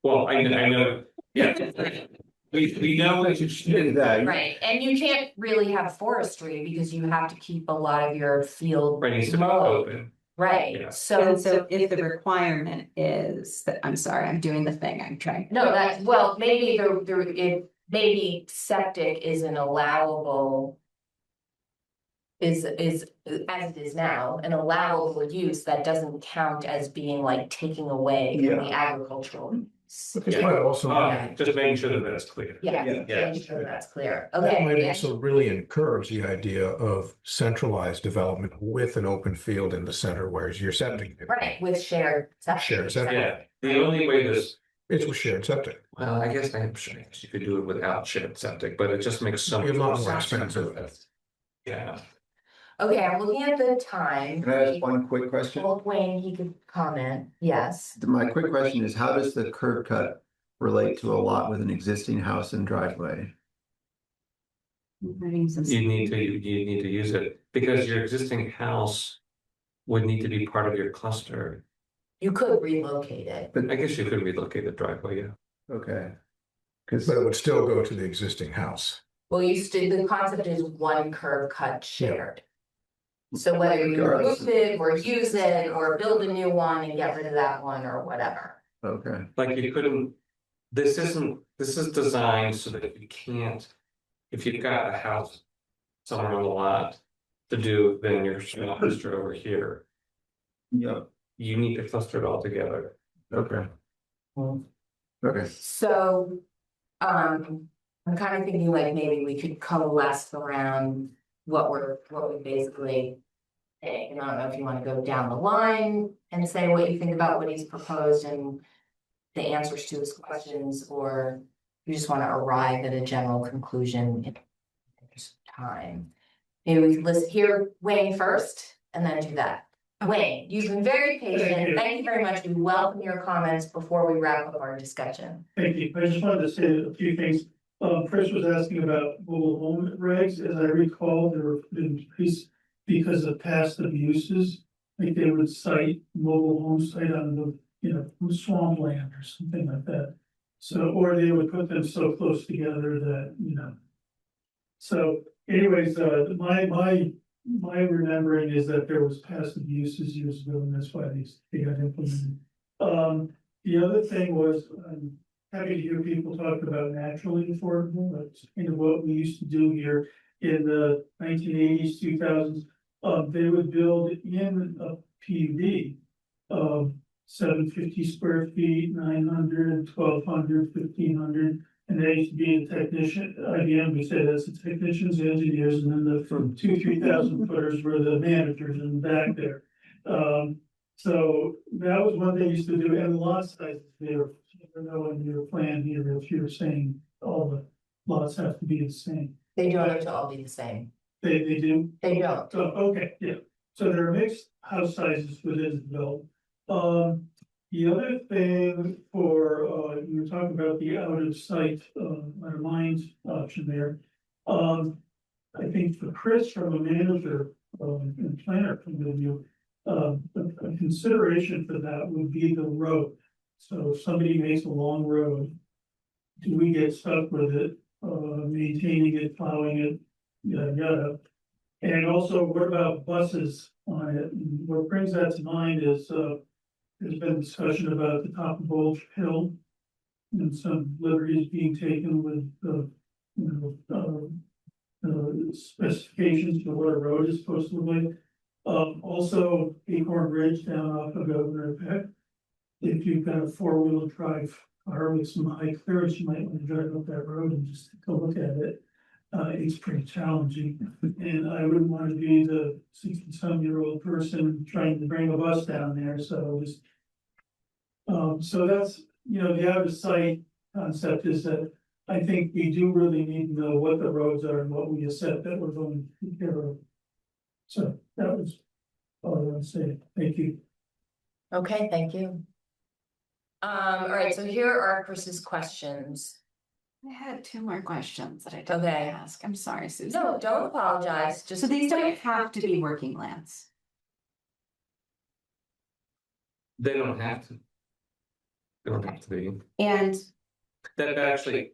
Well, I know, yeah. We know what you should. Right, and you can't really have forestry because you have to keep a lot of your field Right, needs to be mowed. open. Right, Yeah. So if the requirement is that, I'm sorry, I'm doing the thing, I'm trying. no, that, well, maybe maybe septic is an allowable. Is as it is now, an allowable use that doesn't count as being like taking away from the agricultural use. But this might also, Just making sure that that's clear. Yeah, Yeah. making sure that's clear, that might okay, also really encourage the idea of centralized development with an open field in the center, whereas your septic. right, with shared septic. Shared septic. Yeah, the only way this, It's with shared septic. well, I guess you could do it without shared septic, but it just makes so much Be a lot more more sense. expensive. Yeah, Okay, I'm looking at the time. Can I ask one quick question? Told Wayne he could comment, yes. My quick question is, how does the curb cut relate to a lot with an existing house and driveway? you need to use it, because your existing house would need to be part of your cluster. You could relocate it. But, I guess you could relocate the driveway, yeah. okay. Cause, But it would still go to the existing house. Well, the concept is one curb cut shared. So whether you Regardless. remove it or use it or build a new one and get rid of that one or whatever. okay, Like you couldn't, this is designed so that you can't, if you've got a house somewhere on the lot to do, then your small cluster over here, yeah, you need to cluster it all together. okay. Okay, So, I'm kind of thinking like maybe we could coalesce around what we basically say. And I don't know if you want to go down the line and say what you think about what he's proposed and the answers to his questions, or you just want to arrive at a general conclusion in time. Maybe we could hear Wayne first and then do that. Wayne, you've been very Thank patient. you. Thank you very much. We welcome your comments before we wrap up our discussion. Thank you. I just wanted to say a few things. Chris was asking about mobile home regs. As I recall, there were increased because of past abuses. Like they would cite mobile home site on the, swampland or something like that. So, or they would put them so close together that, So anyways, my remembering is that there was past abuses years ago, and that's why they got implemented. The other thing was, happy to hear people talk about naturally affordable. That's kind of what we used to do here in the 1980s, 2000s. They would build in a PUD of 750 square feet, 900, 1200, 1500. And they used to be a technician, IBM, we say that's the technicians, the engineers, and then the from 3,000 footers were the managers in the back there. So that was what they used to do, and the lot sizes there, you know, in your plan here, if you're saying all the lots have to be the same. They don't have to all be the same. They do? They don't. Oh, okay, yeah, so there are mixed house sizes within the development. The other thing for, you were talking about the out of sight, out of mind option there. I think for Chris, from a manager, and planner point of view, a consideration for that would be the road. So if somebody makes a long road, do we get stuck with it, maintaining it, plowing it, yada, yada. And also, what about buses on it? And what brings that to mind is, there's been discussion about the top of Bulge Hill and some liberties being taken with specifications for what a road is supposed to look like. Also Acorn Ridge down off of Governor Peck. If you've got a four-wheel drive car with some high clearance, you might want to drive up that road and just take a look at it. It's pretty challenging, and I wouldn't want to be the 60-some-year-old person trying to bring a bus down there, so just. So that's, the out of sight concept is that I think we do really need to know what the roads are and what we accept that we're going to take care of. So that was all I want to say. Thank you. Okay, thank you. All right, so here are Chris's questions. I had two more questions that I didn't Okay. ask. I'm sorry, Susan. No, don't apologize, just. So these don't have to be working lands. They don't have to. They don't have to be. And That actually,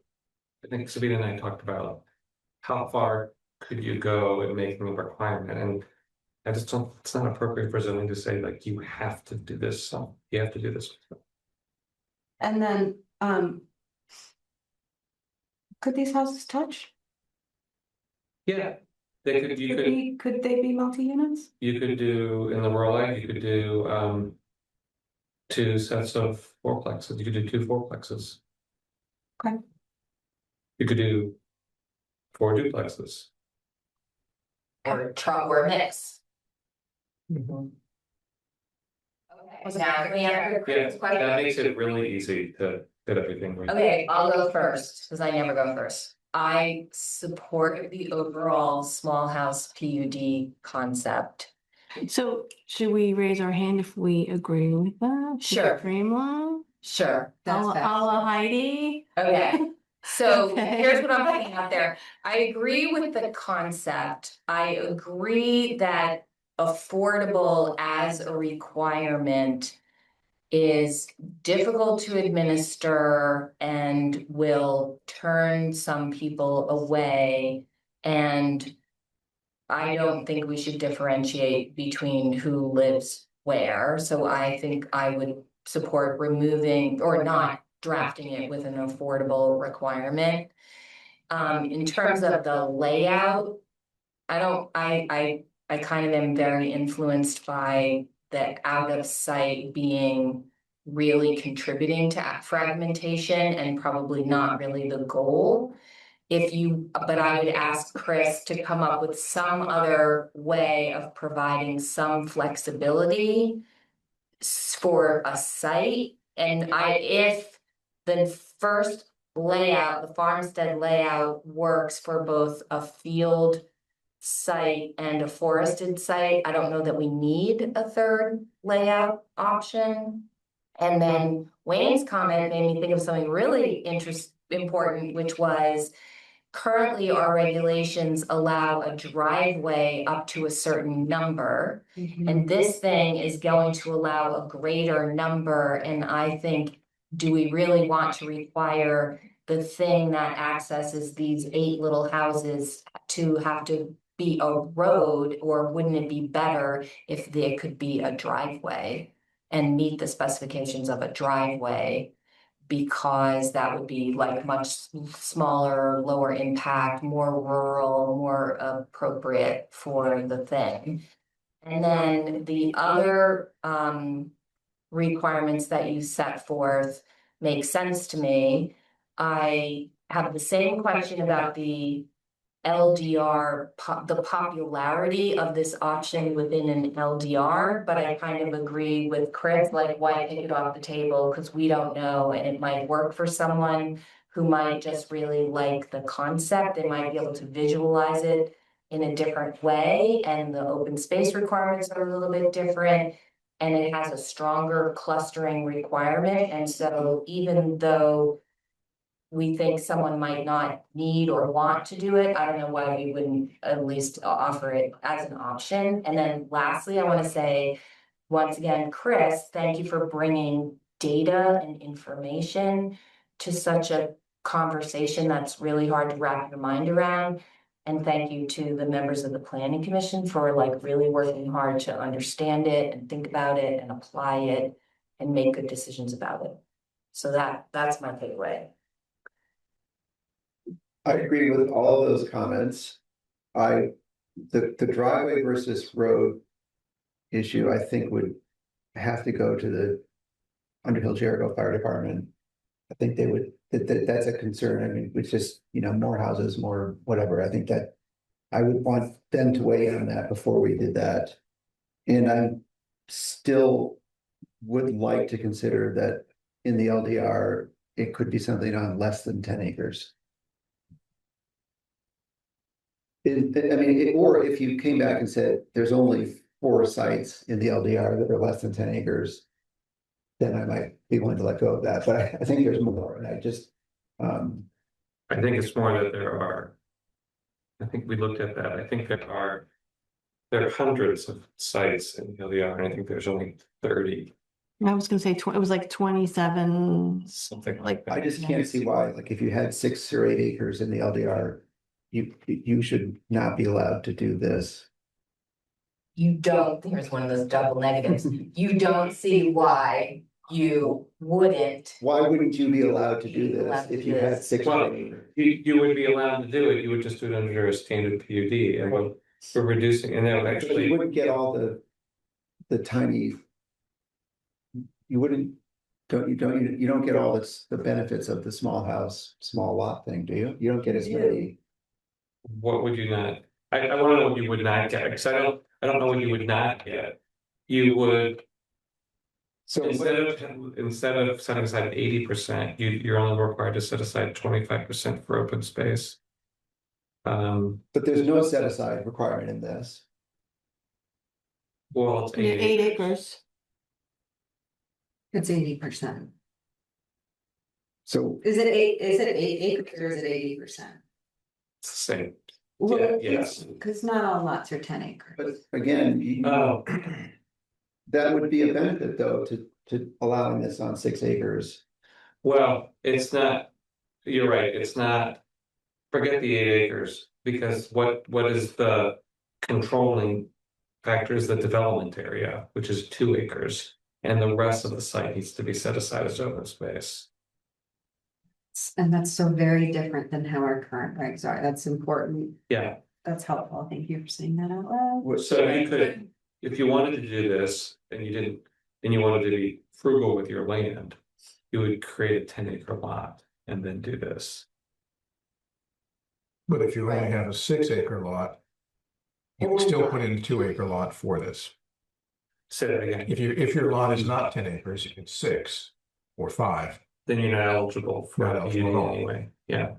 I think Sabina and I talked about how far could you go in making a requirement, and I just don't, it's not appropriate for zoning to say like, you have to do this, so you have to do this. then, could these houses touch? Yeah, they could, Could they be multi-units? you could do in the rural ag, you could do, two sets of fourplexes, you could do two fourplexes. Okay. You could do four duplexes. Or mix. Okay, now, can we answer Yeah, Chris's question? that makes it really easy to fit everything. right. Okay, I'll go first, because I never go first. I support the overall small house PUD concept. So should we raise our hand if we agree with that? Sure. Dream law? Sure. A la Heidi? Okay, so Okay. here's what I'm putting out there. I agree with the concept. I agree that affordable as a requirement is difficult to administer and will turn some people away. And I don't think we should differentiate between who lives where. So I think I would support removing or not drafting it with an affordable requirement. In terms of the layout, I kind of am very influenced by the out of sight being really contributing to fragmentation and probably not really the goal. But I would ask Chris to come up with some other way of providing some flexibility for a site. And if the first layout, the farmstead layout works for both a field site and a forested site. I don't know that we need a third layout option. And then Wayne's comment made me think of something really important, which was currently our regulations allow a driveway up to a certain number. And this thing is going to allow a greater number. And I think, do we really want to require the thing that accesses these 8 little houses to have to be a road, or wouldn't it be better if there could be a driveway and meet the specifications of a driveway? Because that would be like much smaller, lower impact, more rural, more appropriate for the thing. And then the other requirements that you set forth make sense to me. I have the same question about the LDR, the popularity of this option within an LDR, but I kind of agree with Chris, like, why take it off the table? Because we don't know, and it might work for someone who might just really like the concept. They might be able to visualize it in a different way, and the open space requirements are a little bit different, and it has a stronger clustering requirement. And so even though we think someone might not need or want to do it, I don't know why we wouldn't at least offer it as an option. And then lastly, I want to say, once again, Chris, thank you for bringing data and information to such a conversation that's really hard to wrap your mind around. And thank you to the members of the Planning Commission for like really working hard to understand it and think about it and apply it and make good decisions about it. So that's my takeaway. I agree with all of those comments. The driveway versus road issue, I think would have to go to the Underhill Jericho Fire Department. I think they would, that's a concern. I mean, it's just, more houses, more whatever. I think that I would want them to weigh in on that before we did that. And I still would like to consider that in the LDR, it could be something on less than 10 acres. Or if you came back and said, there's only 4 sites in the LDR that are less than 10 acres, then I might be willing to let go of that, but I think there's more, and I just. I think it's more that there are. I think we looked at that, I think there are hundreds of sites in the LDR, and I think there's only 30. I was gonna say it was like 27. Something like that. I just can't see why, like, if you had 6 or 8 acres in the LDR, you should not be allowed to do this. You don't, here's one of those double negatives. You don't see why you wouldn't. Why wouldn't you be allowed to do this if you had 6 or 8 acres? You would be allowed to do it, you would just do it under a standard PUD, and we're reducing, and then actually. You wouldn't get all the tiny. You wouldn't, you don't get all the benefits of the small house, small lot thing, do you? You don't get as many. What would you not? I want to know what you would not get, because I don't know what you would not get. You would. So instead of setting aside 80%, you're only required to set aside 25% for open space. But there's no set aside requirement in this. Well, it's 8 acres. It's 80%. So Is it 8 acres or is it 80%? It's the same. Well, yes. Because not all lots are 10 acres. but again, Oh, that would be a benefit though, to allowing this on 6 acres. well, it's not, you're right, it's not, forget the 8 acres, because what is the controlling factor is the development area, which is 2 acres. And the rest of the site needs to be set aside as open space. And that's so very different than how our current regs are. That's important. Yeah, That's helpful. Thank you for saying that out loud. so you could, if you wanted to do this and you didn't, and you wanted to be frugal with your land, you would create a 10-acre lot and then do this. But if you only have a 6-acre lot, you can still put in a 2-acre lot for this. Say that again. If your lot is not 10 acres, it's 6 or 5. Then you're not eligible for Not a eligible at PUD all. anyway, yeah.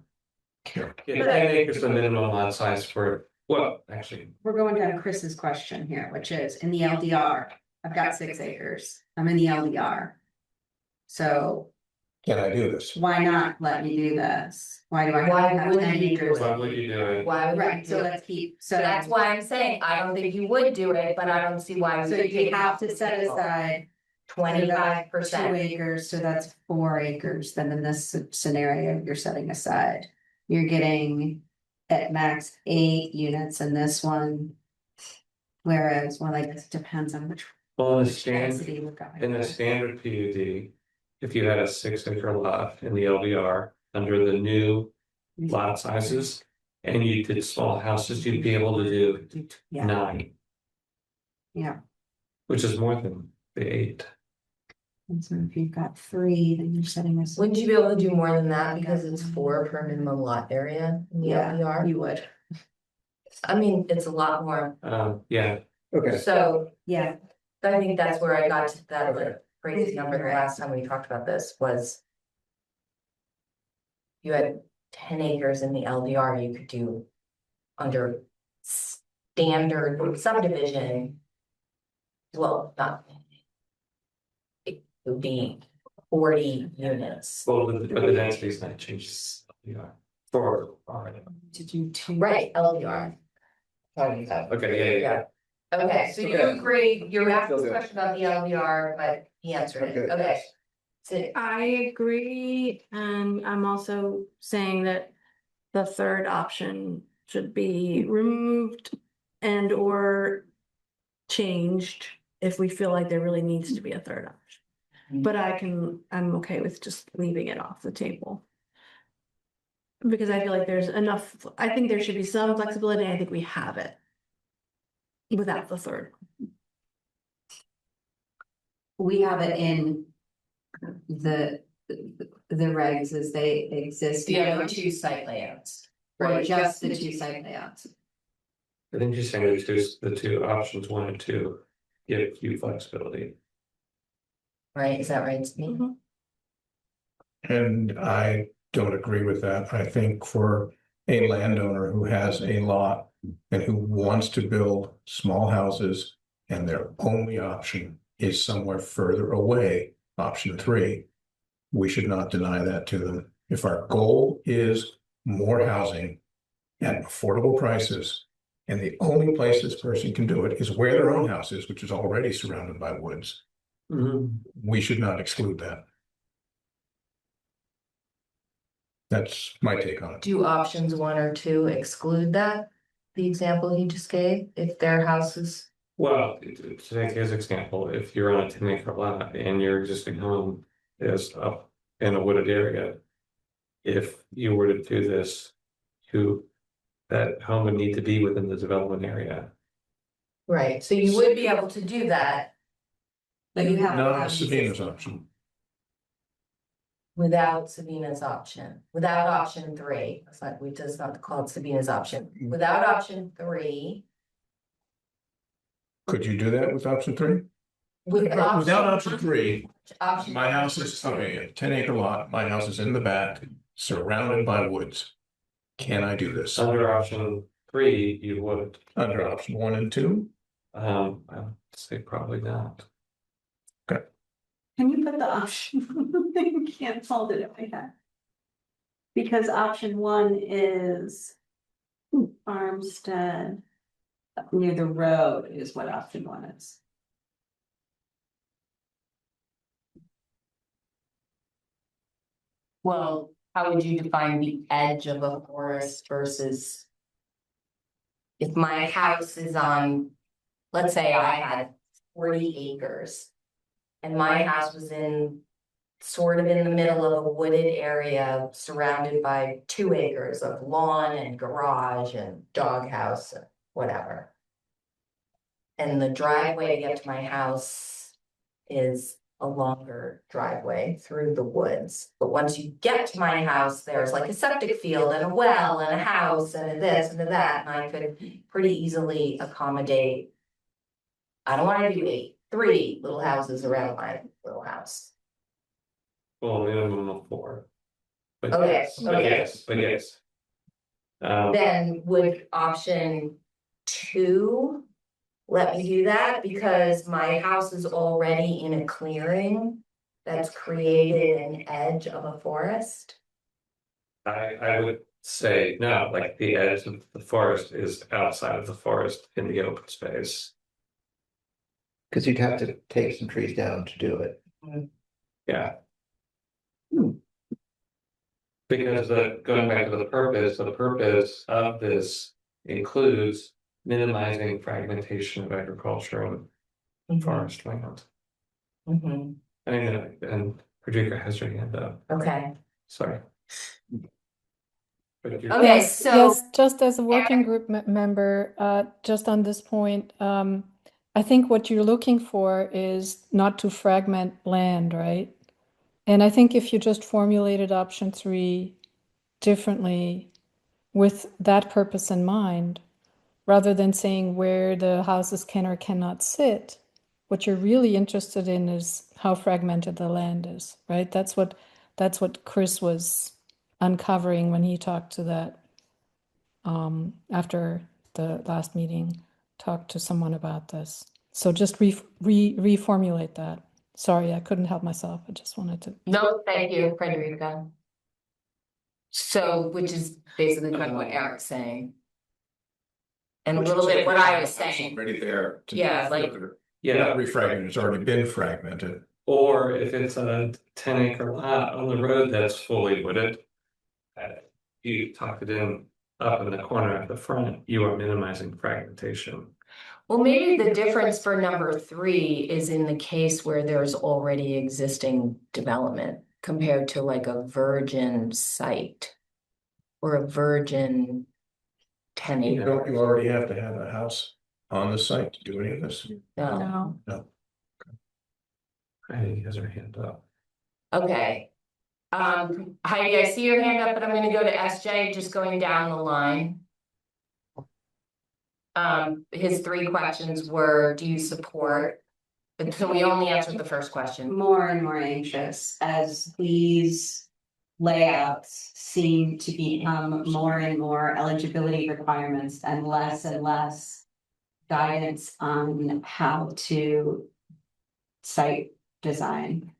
Sure. Yeah, 10 acres is the minimum lot size for, Well, actually, we're going down Chris's question here, which is in the LDR, I've got 6 acres, I'm in the LDR. So Can I do this? why not let me do this? Why do I Why have would 10 you do acres? why would you do it? Why would you Right, so do it? let's keep, So that's why I'm saying, I don't think you would do it, but I don't see why we So would you take it have off to the set table. aside 25%. 2 acres, so that's 4 acres, then in this scenario, you're setting aside. You're getting at max 8 units in this one. Whereas, well, I guess it depends on which Well, in the density we're going. in the with. standard PUD, if you had a 6 acre lot in the LDR under the new lot sizes. And you did small houses, you'd be able to do Yeah, 9, yeah, which is more than the 8. and so if you've got 3, then you're setting aside. Wouldn't you be able to do more than that because it's 4 per minimum lot area in the Yeah, LDR? you would, I mean, it's a lot more, Yeah, Okay, so yeah, I think that's where I got to that like crazy number the last time we talked about this was. You had 10 acres in the LDR, you could do under standard subdivision. Well, not. It would be 40 units. well, but the density is not changes. Yeah, for already. to do 2. Right, LDR. Talking about. Okay, yeah. Okay, so you Okay. agree, you're asking Still a good. question about the LDR, but he answered it, Okay. okay. So, I agree, and I'm also saying that the third option should be removed and or changed if we feel like there really needs to be a third option. But I'm okay with just leaving it off the table. Because I feel like there's enough, I think there should be some flexibility, I think we have it. Without the third. We have it in the regs as they exist. the other 2 site layouts. Or just the 2 site layouts. I think you're saying the two options 1 and 2 give you flexibility. Right, is that right, Steve? And I don't agree with that. I think for a landowner who has a lot and who wants to build small houses and their only option is somewhere further away, option 3, we should not deny that to them. If our goal is more housing at affordable prices, and the only place this person can do it is where their own house is, which is already surrounded by woods, we should not exclude that. That's my take on it. Do options 1 or 2 exclude that? The example he just gave, if their house is. Well, to take his example, if you're on a 10 acre lot and your existing home is up in a wooded area. If you were to do this, that home would need to be within the development area. Right, so you would be able to do that. But you have. Not Sabina's option. Without Sabina's option, without option 3, it's like we just not call it Sabina's option, without option 3. Could you do that with option 3? Without option 3, Option. my house is, okay, a 10 acre lot, my house is in the back, surrounded by woods. Can I do this? Under option 3, you would. Under option 1 and 2? I would say probably not. Can you put the option? I can't hold it in my head. Because option 1 is Armstead. Near the road is what option 1 is. Well, how would you define the edge of a forest versus? If my house is on, let's say I had 40 acres. And my house was sort of in the middle of a wooded area surrounded by 2 acres of lawn and garage and doghouse, and whatever. And the driveway to get to my house is a longer driveway through the woods. But once you get to my house, there's like a septic field and a well and a house and a this and a that, and I could pretty easily accommodate. I don't wanna do 3 little houses around my little house. Well, minimum of 4. But Okay, yes, but okay. yes, but yes. Then would option 2 let me do that because my house is already in a clearing that's created an edge of a forest. I would say no, like the edge of the forest is outside of the forest in the open space. Cause you'd have to take some trees down to do it. Yeah. Because going back to the purpose of this includes minimizing fragmentation of agriculture and forest land. Mhm. And Frederica has her hand up, Okay, sorry. But Okay, Yes, so- yes, just as a working group member, just on this point, I think what you're looking for is not to fragment land, right? And I think if you just formulated option 3 differently with that purpose in mind, rather than saying where the houses can or cannot sit, what you're really interested in is how fragmented the land is, right? That's what Chris was uncovering when he talked to that after the last meeting, talked to someone about this. So just reformulate that. Sorry, I couldn't help myself. I just wanted to. no, thank you, Frederica. So, which is basically kind of what Eric's saying. And a little bit what I was saying. Already there. Yeah, like- Not refragmented, it's already been fragmented. Or if it's a 10-acre lot on the road that's fully wooded, you tuck it in up in the corner at the front, you are minimizing fragmentation. Well, maybe the difference for number 3 is in the case where there's already existing development compared to like a virgin site or a virgin 10 You acre. don't, you already have to have a house on the site to do any of this? No. Heidi has her hand up. Okay. Heidi, I see your hand up, but I'm gonna go to SJ, just going down the line. His 3 questions were, do you support? But so we only answered the first question. More and more anxious as these layouts seem to become more and more eligibility requirements and less guidance on how to site design.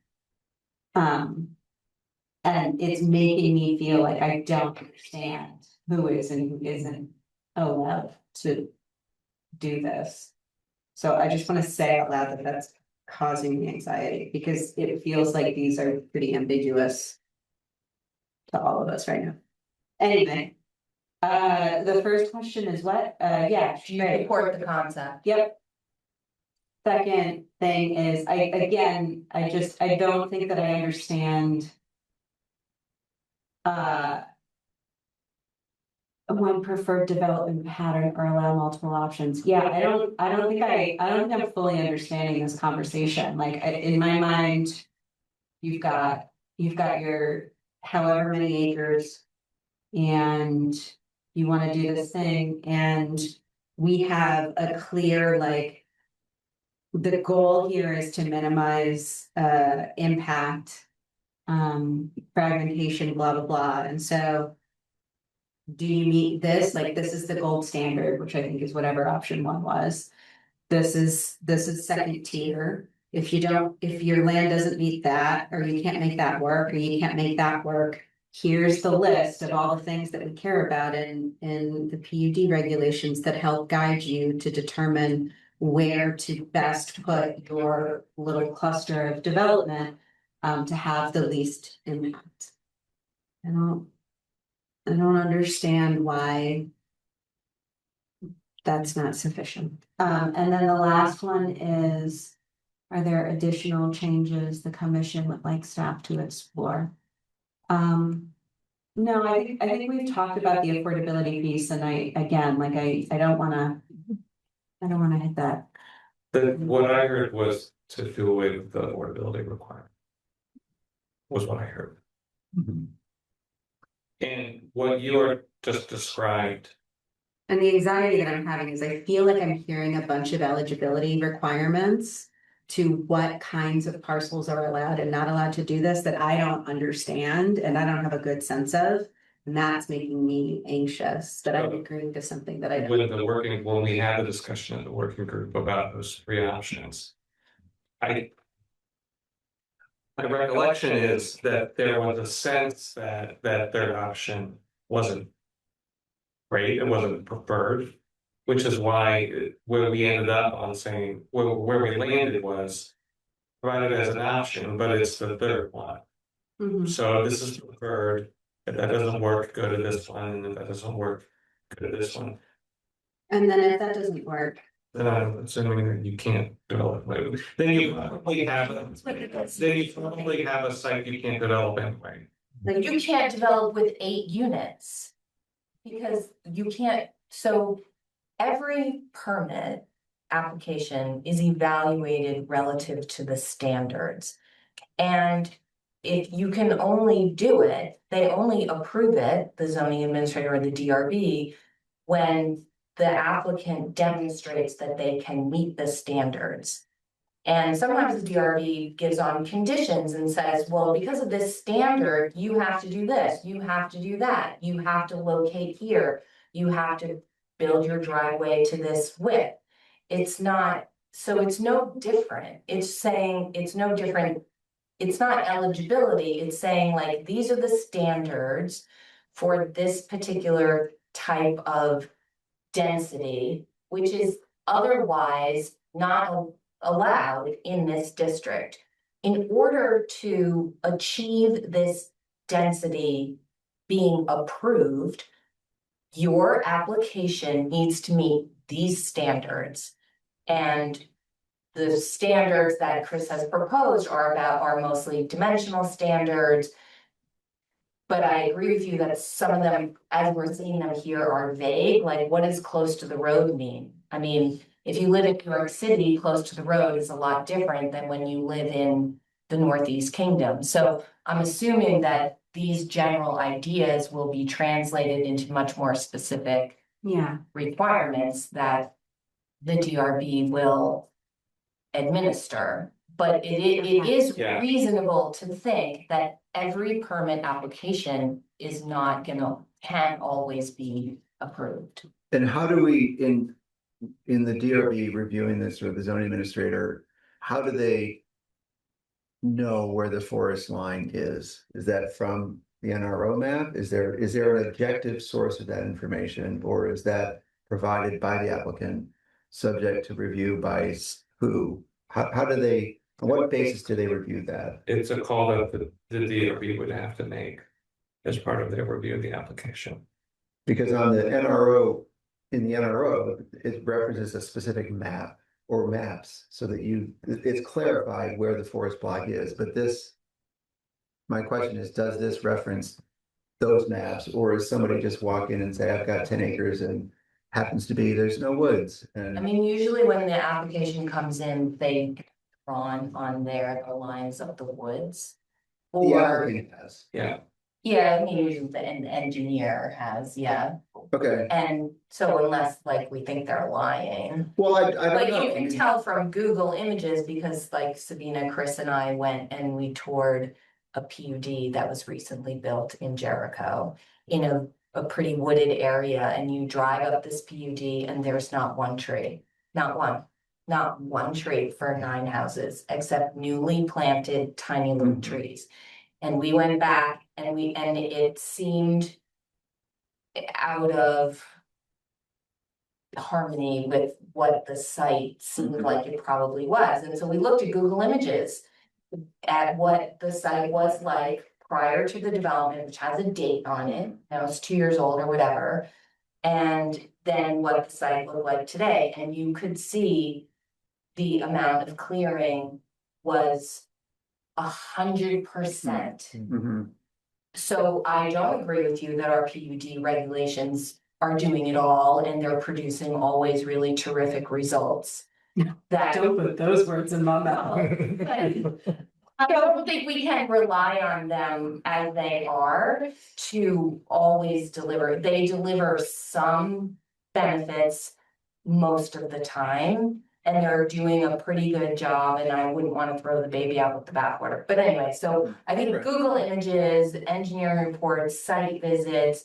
And it's making me feel like I don't understand who is and who isn't allowed to do this. So I just want to say out loud that that's causing me anxiety because it feels like these are pretty ambiguous to all of us right now. Anyway, the first question is what? Yeah, Do you support the concept? Yep. Second thing is, I don't think that I understand. One preferred development pattern or allow multiple options. Yeah, I don't think I'm fully understanding this conversation. Like in my mind, you've got your however many acres and you want to do this thing and we have a clear, like, the goal here is to minimize impact, fragmentation, blah, blah, blah. And so do you meet this? Like, this is the gold standard, which I think is whatever option 1 was. This is second tier. If your land doesn't meet that, or you can't make that work, or you can't make that work, here's the list of all the things that we care about in the PUD regulations that help guide you to determine where to best put your little cluster of development to have the least impact. I don't understand why that's not sufficient. And then the last one is, are there additional changes the commission would like staff to explore? No, I think we've talked about the affordability piece and I don't wanna hit that. What I heard was to do away with the affordability requirement. Was what I heard. And what you are just described. And the anxiety that I'm having is I feel like I'm hearing a bunch of eligibility requirements to what kinds of parcels are allowed and not allowed to do this that I don't understand and I don't have a good sense of. And that's making me anxious that I'm agreeing to something that I don't. When we had the discussion in the working group about those three options. My recollection is that there was a sense that third option wasn't great, it wasn't preferred, which is why where we ended up on saying, where we landed was provided as an option, but it's the third one. Mhm. So this is preferred, if that doesn't work, go to this one, and if that doesn't work, go to this one. And then if that doesn't work, Then I'm assuming that you can't develop, then you probably have a site you can't develop anyway. like You can't develop with 8 units. Because you can't, so every permit application is evaluated relative to the standards. And if you can only do it, they only approve it, the zoning administrator or the DRB, when the applicant demonstrates that they can meet the standards. And sometimes the DRB gives on conditions and says, well, because of this standard, you have to do this, you have to do that, you have to locate here, you have to build your driveway to this width. It's not, so it's no different. It's saying it's no different. It's not eligibility. It's saying like, these are the standards for this particular type of density, which is otherwise not allowed in this district. In order to achieve this density being approved, your application needs to meet these standards. And the standards that Chris has proposed are mostly dimensional standards. But I agree with you that some of them, as we're seeing them here, are vague, like what does close to the road mean? I mean, if you live in New York City, close to the road is a lot different than when you live in the Northeast Kingdom. So I'm assuming that these general ideas will be translated into much more specific requirements that the DRB will administer. But it is Yeah. reasonable to think that every permit application is not can always be approved. And how do we, in the DRB reviewing this, or the zoning administrator, how do they know where the forest line is? Is that from the NRO map? Is there an objective source of that information, or is that provided by the applicant, subject to review by who? How do they, on what basis do they review that? It's a call that the DRB would have to make as part of their review of the application. Because on the NRO, in the NRO, it references a specific map or maps so that it's clarified where the forest block is. But my question is, does this reference those maps, or is somebody just walk in and say, I've got 10 acres and happens to be, there's no woods? I mean, usually when the application comes in, they draw on there the lines of the woods. The Or, applicant has. Yeah. yeah, I mean, usually the engineer has, yeah. Okay, And so unless like we think they're lying. well, I But don't know. you I can mean, tell from Google Images, because like Sabina, Chris and I went and we toured a PUD that was recently built in Jericho in a pretty wooded area, and you drive up this PUD and there's not one tree, not one tree for 9 houses, except newly planted tiny little trees. And we went back and it seemed out of harmony with what the site seemed like it probably was. And so we looked at Google Images at what the site was like prior to the development, which has a date on it. Now it's 2 years old or whatever. And then what the site looked like today. And you could see the amount of clearing was 100%. mhm. So I don't agree with you that our PUD regulations are doing it all and they're producing always really terrific results. That don't put those words in my mouth. I don't think we can rely on them as they are to always deliver. They deliver some benefits most of the time. and they're doing a pretty good job, and I wouldn't want to throw the baby out with the bathwater. But anyway, so I think Google Images, engineering reports, site visits,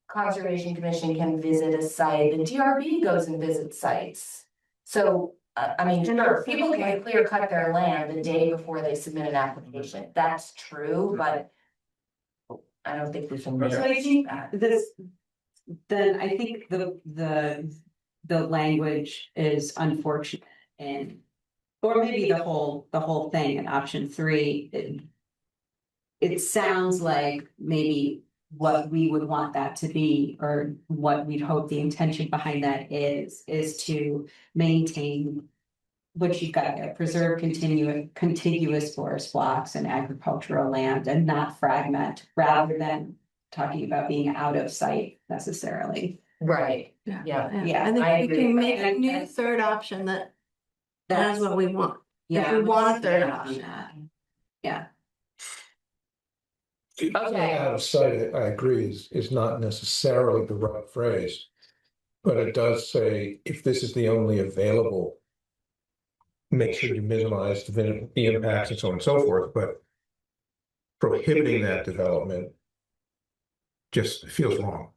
Conservation Commission can visit a site, the DRB goes and visits sites. So, I mean, sure, people can clear cut their land the day before they submit an application, that's true, but I don't think we can. So I think then I think the language is unfortunate and, or maybe the whole thing in option 3, it sounds like maybe what we would want that to be, or what we'd hope the intention behind that is to maintain what you've got there, preserve contiguous forest blocks and agricultural land, and not fragment, rather than talking about being out of sight necessarily. Right, Yeah. yeah. I I think we agree can with make that. a new third option that's what we want. Yeah. we want a third option. Yeah. Okay. Out of sight, I agree, is not necessarily the right phrase. But it does say, if this is the only available, make sure you minimize the impacts and so on and so forth, but prohibiting that development just feels wrong.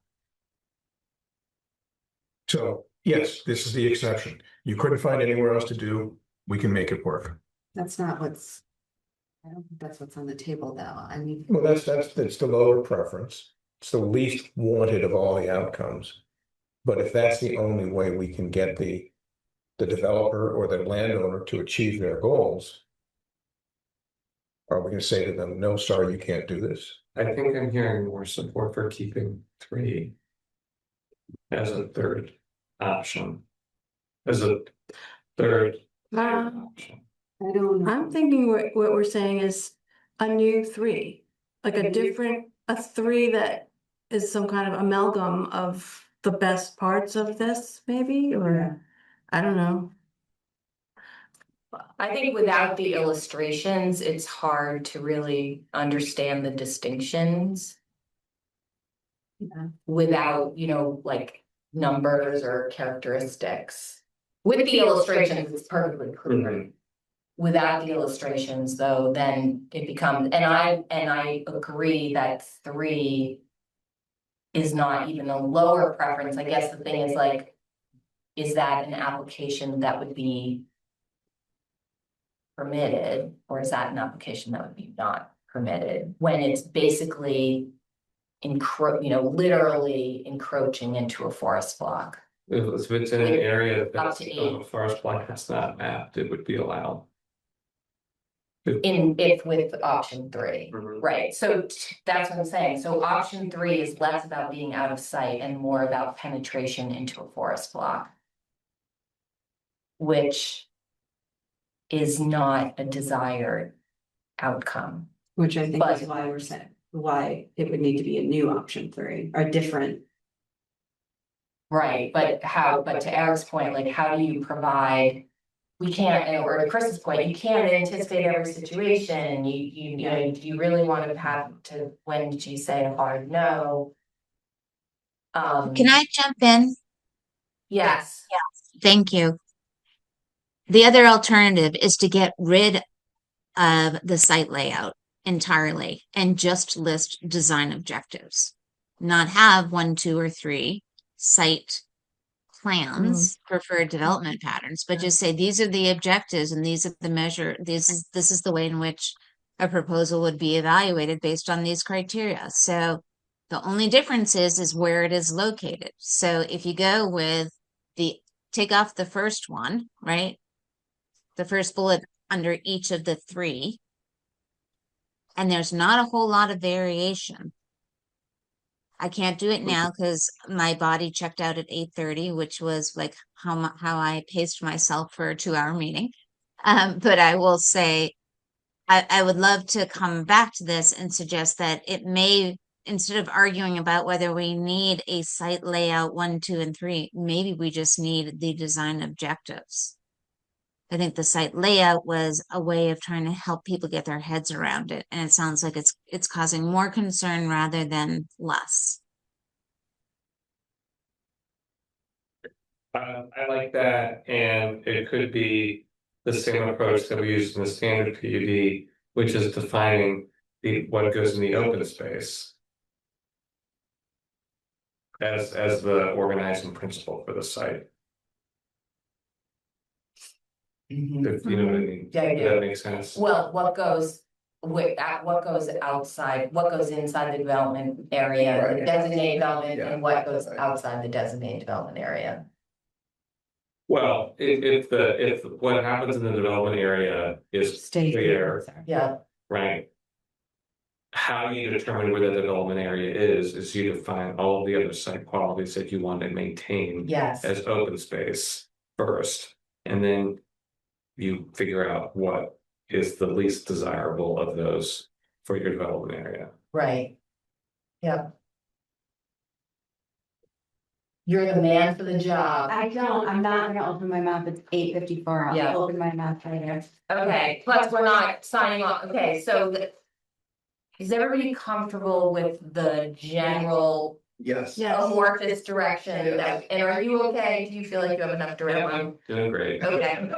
So, yes, this is the exception. You couldn't find anywhere else to do, we can make it work. That's not what's, I don't think that's what's on the table though. I mean. Well, that's the lower preference. It's the least wanted of all the outcomes. But if that's the only way we can get the developer or the landowner to achieve their goals, are we going to say to them, no, sorry, you can't do this? I think I'm hearing more support for keeping 3 as a third option. As a third option. I don't know. I'm thinking what we're saying is a new 3, like a 3 that is some kind of amalgam of the best parts of this, maybe, or I don't know. I think without the illustrations, it's hard to really understand the distinctions. Yeah. Without, like numbers or characteristics. With the illustrations, it's perfectly clear. Without the illustrations, though, then it becomes, and I agree that 3 is not even a lower preference. I guess the thing is like, is that an application that would be permitted, or is that an application that would be not permitted when it's basically literally encroaching into a forest block? If it's in an area Up that's to 8. a forest block that's not mapped, it would be allowed. If with option 3, Mhm. right, so that's what I'm saying, so option 3 is less about being out of sight and more about penetration into a forest block. Which is not a desired outcome. Which I think But- is why we're saying, why it would need to be a new option 3, or different. Right, but to Eric's point, like, how do you provide? We can't, or to Chris's point, you can't anticipate every situation, you really want to have to, when did you say a hard no? Can I jump in? Yes. Thank you. The other alternative is to get rid of the site layout entirely and just list design objectives. Not have 1, 2, or 3 site plans, preferred development patterns, but just say these are the objectives and these are the measure. This is the way in which a proposal would be evaluated based on these criteria. So the only difference is where it is located. So if you go with take off the first one, right? The first bullet under each of the 3, and there's not a whole lot of variation. I can't do it now because my body checked out at 8:30, which was like how I paced myself for a 2-hour meeting. But I will say, I would love to come back to this and suggest that it may, instead of arguing about whether we need a site layout 1, 2, and 3, maybe we just need the design objectives. I think the site layout was a way of trying to help people get their heads around it. And it sounds like it's causing more concern rather than less. I like that, and it could be the same approach that we used in the standard PUD, which is defining what goes in the open space as the organizing principle for the site. If you know what I mean. Yeah, Does that make sense? Well, what goes outside, what goes inside the development area, the Right. designated development, Yeah. and what goes outside the designated development area. Well, if what happens in the development area is Stay clear, Yeah, right? How you determine where the development area is you define all of the other site qualities that you want to maintain yes, as open space first, and then you figure out what is the least desirable of those for your development area. right. Yeah. You're the man for the job. I'm not gonna open my mouth, it's 8:54, Yeah. I'll open my mouth later. Okay, plus we're not signing off, okay, so is everybody comfortable with the general Yes. Yes. amorphous direction that, and are you okay? Do you feel like you have enough direction? Doing great. Okay.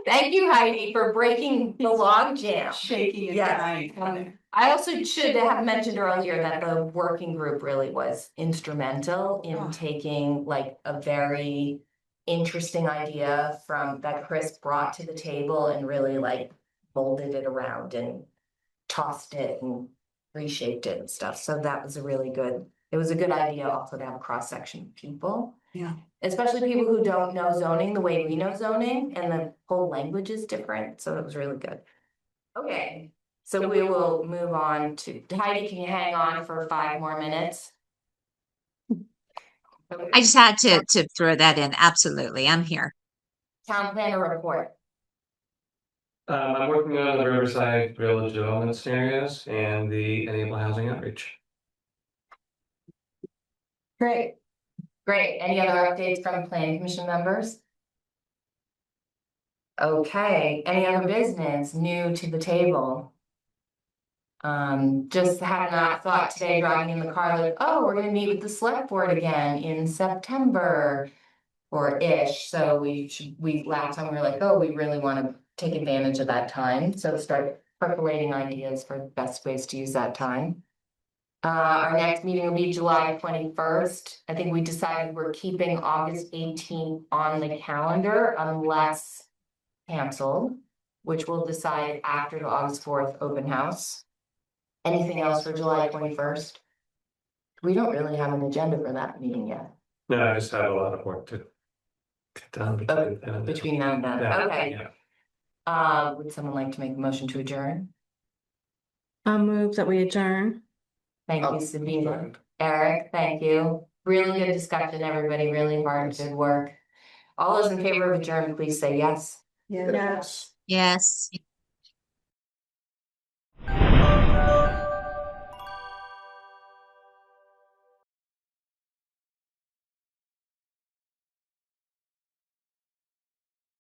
Thank you, Heidi, for breaking the log jam. Shaking and Yes. crying. I also should have mentioned earlier that the working group really was instrumental in Oh. taking like a very interesting idea from that Chris brought to the table and really like molded it around and tossed it and reshaped it and stuff. So that was it was a good idea also to have a cross section of people. Yeah. Especially people who don't know zoning the way we know zoning, and the whole language is different, so it was really good. Okay, so we will move on to, Heidi, can you hang on for 5 more minutes? I just had to throw that in. Absolutely. I'm here. Town planner report. I'm working on the Riverside Village development scenarios and the enable housing outreach. Great. Great, any other updates from planning commission members? Okay, any other business new to the table? Just had not thought today driving in the car, like, oh, we're gonna meet with the select board again in September. Or ish, so last time we were like, oh, we really wanna take advantage of that time, so start percolating ideas for best ways to use that time. Our next meeting will be July 21st. I think we decided we're keeping August 18th on the calendar unless canceled, which we'll decide after the August 4th open house. Anything else for July 21st? We don't really have an agenda for that meeting yet. No, I just have a lot of work to get done Between now and then, Yeah, okay. yeah. Would someone like to make a motion to adjourn? I'll move that we adjourn. Thank you, Sabina. Eric, thank you. Really good discussion, everybody, really hard, good work. All those in favor of adjourn, please say yes. Yes. Yes.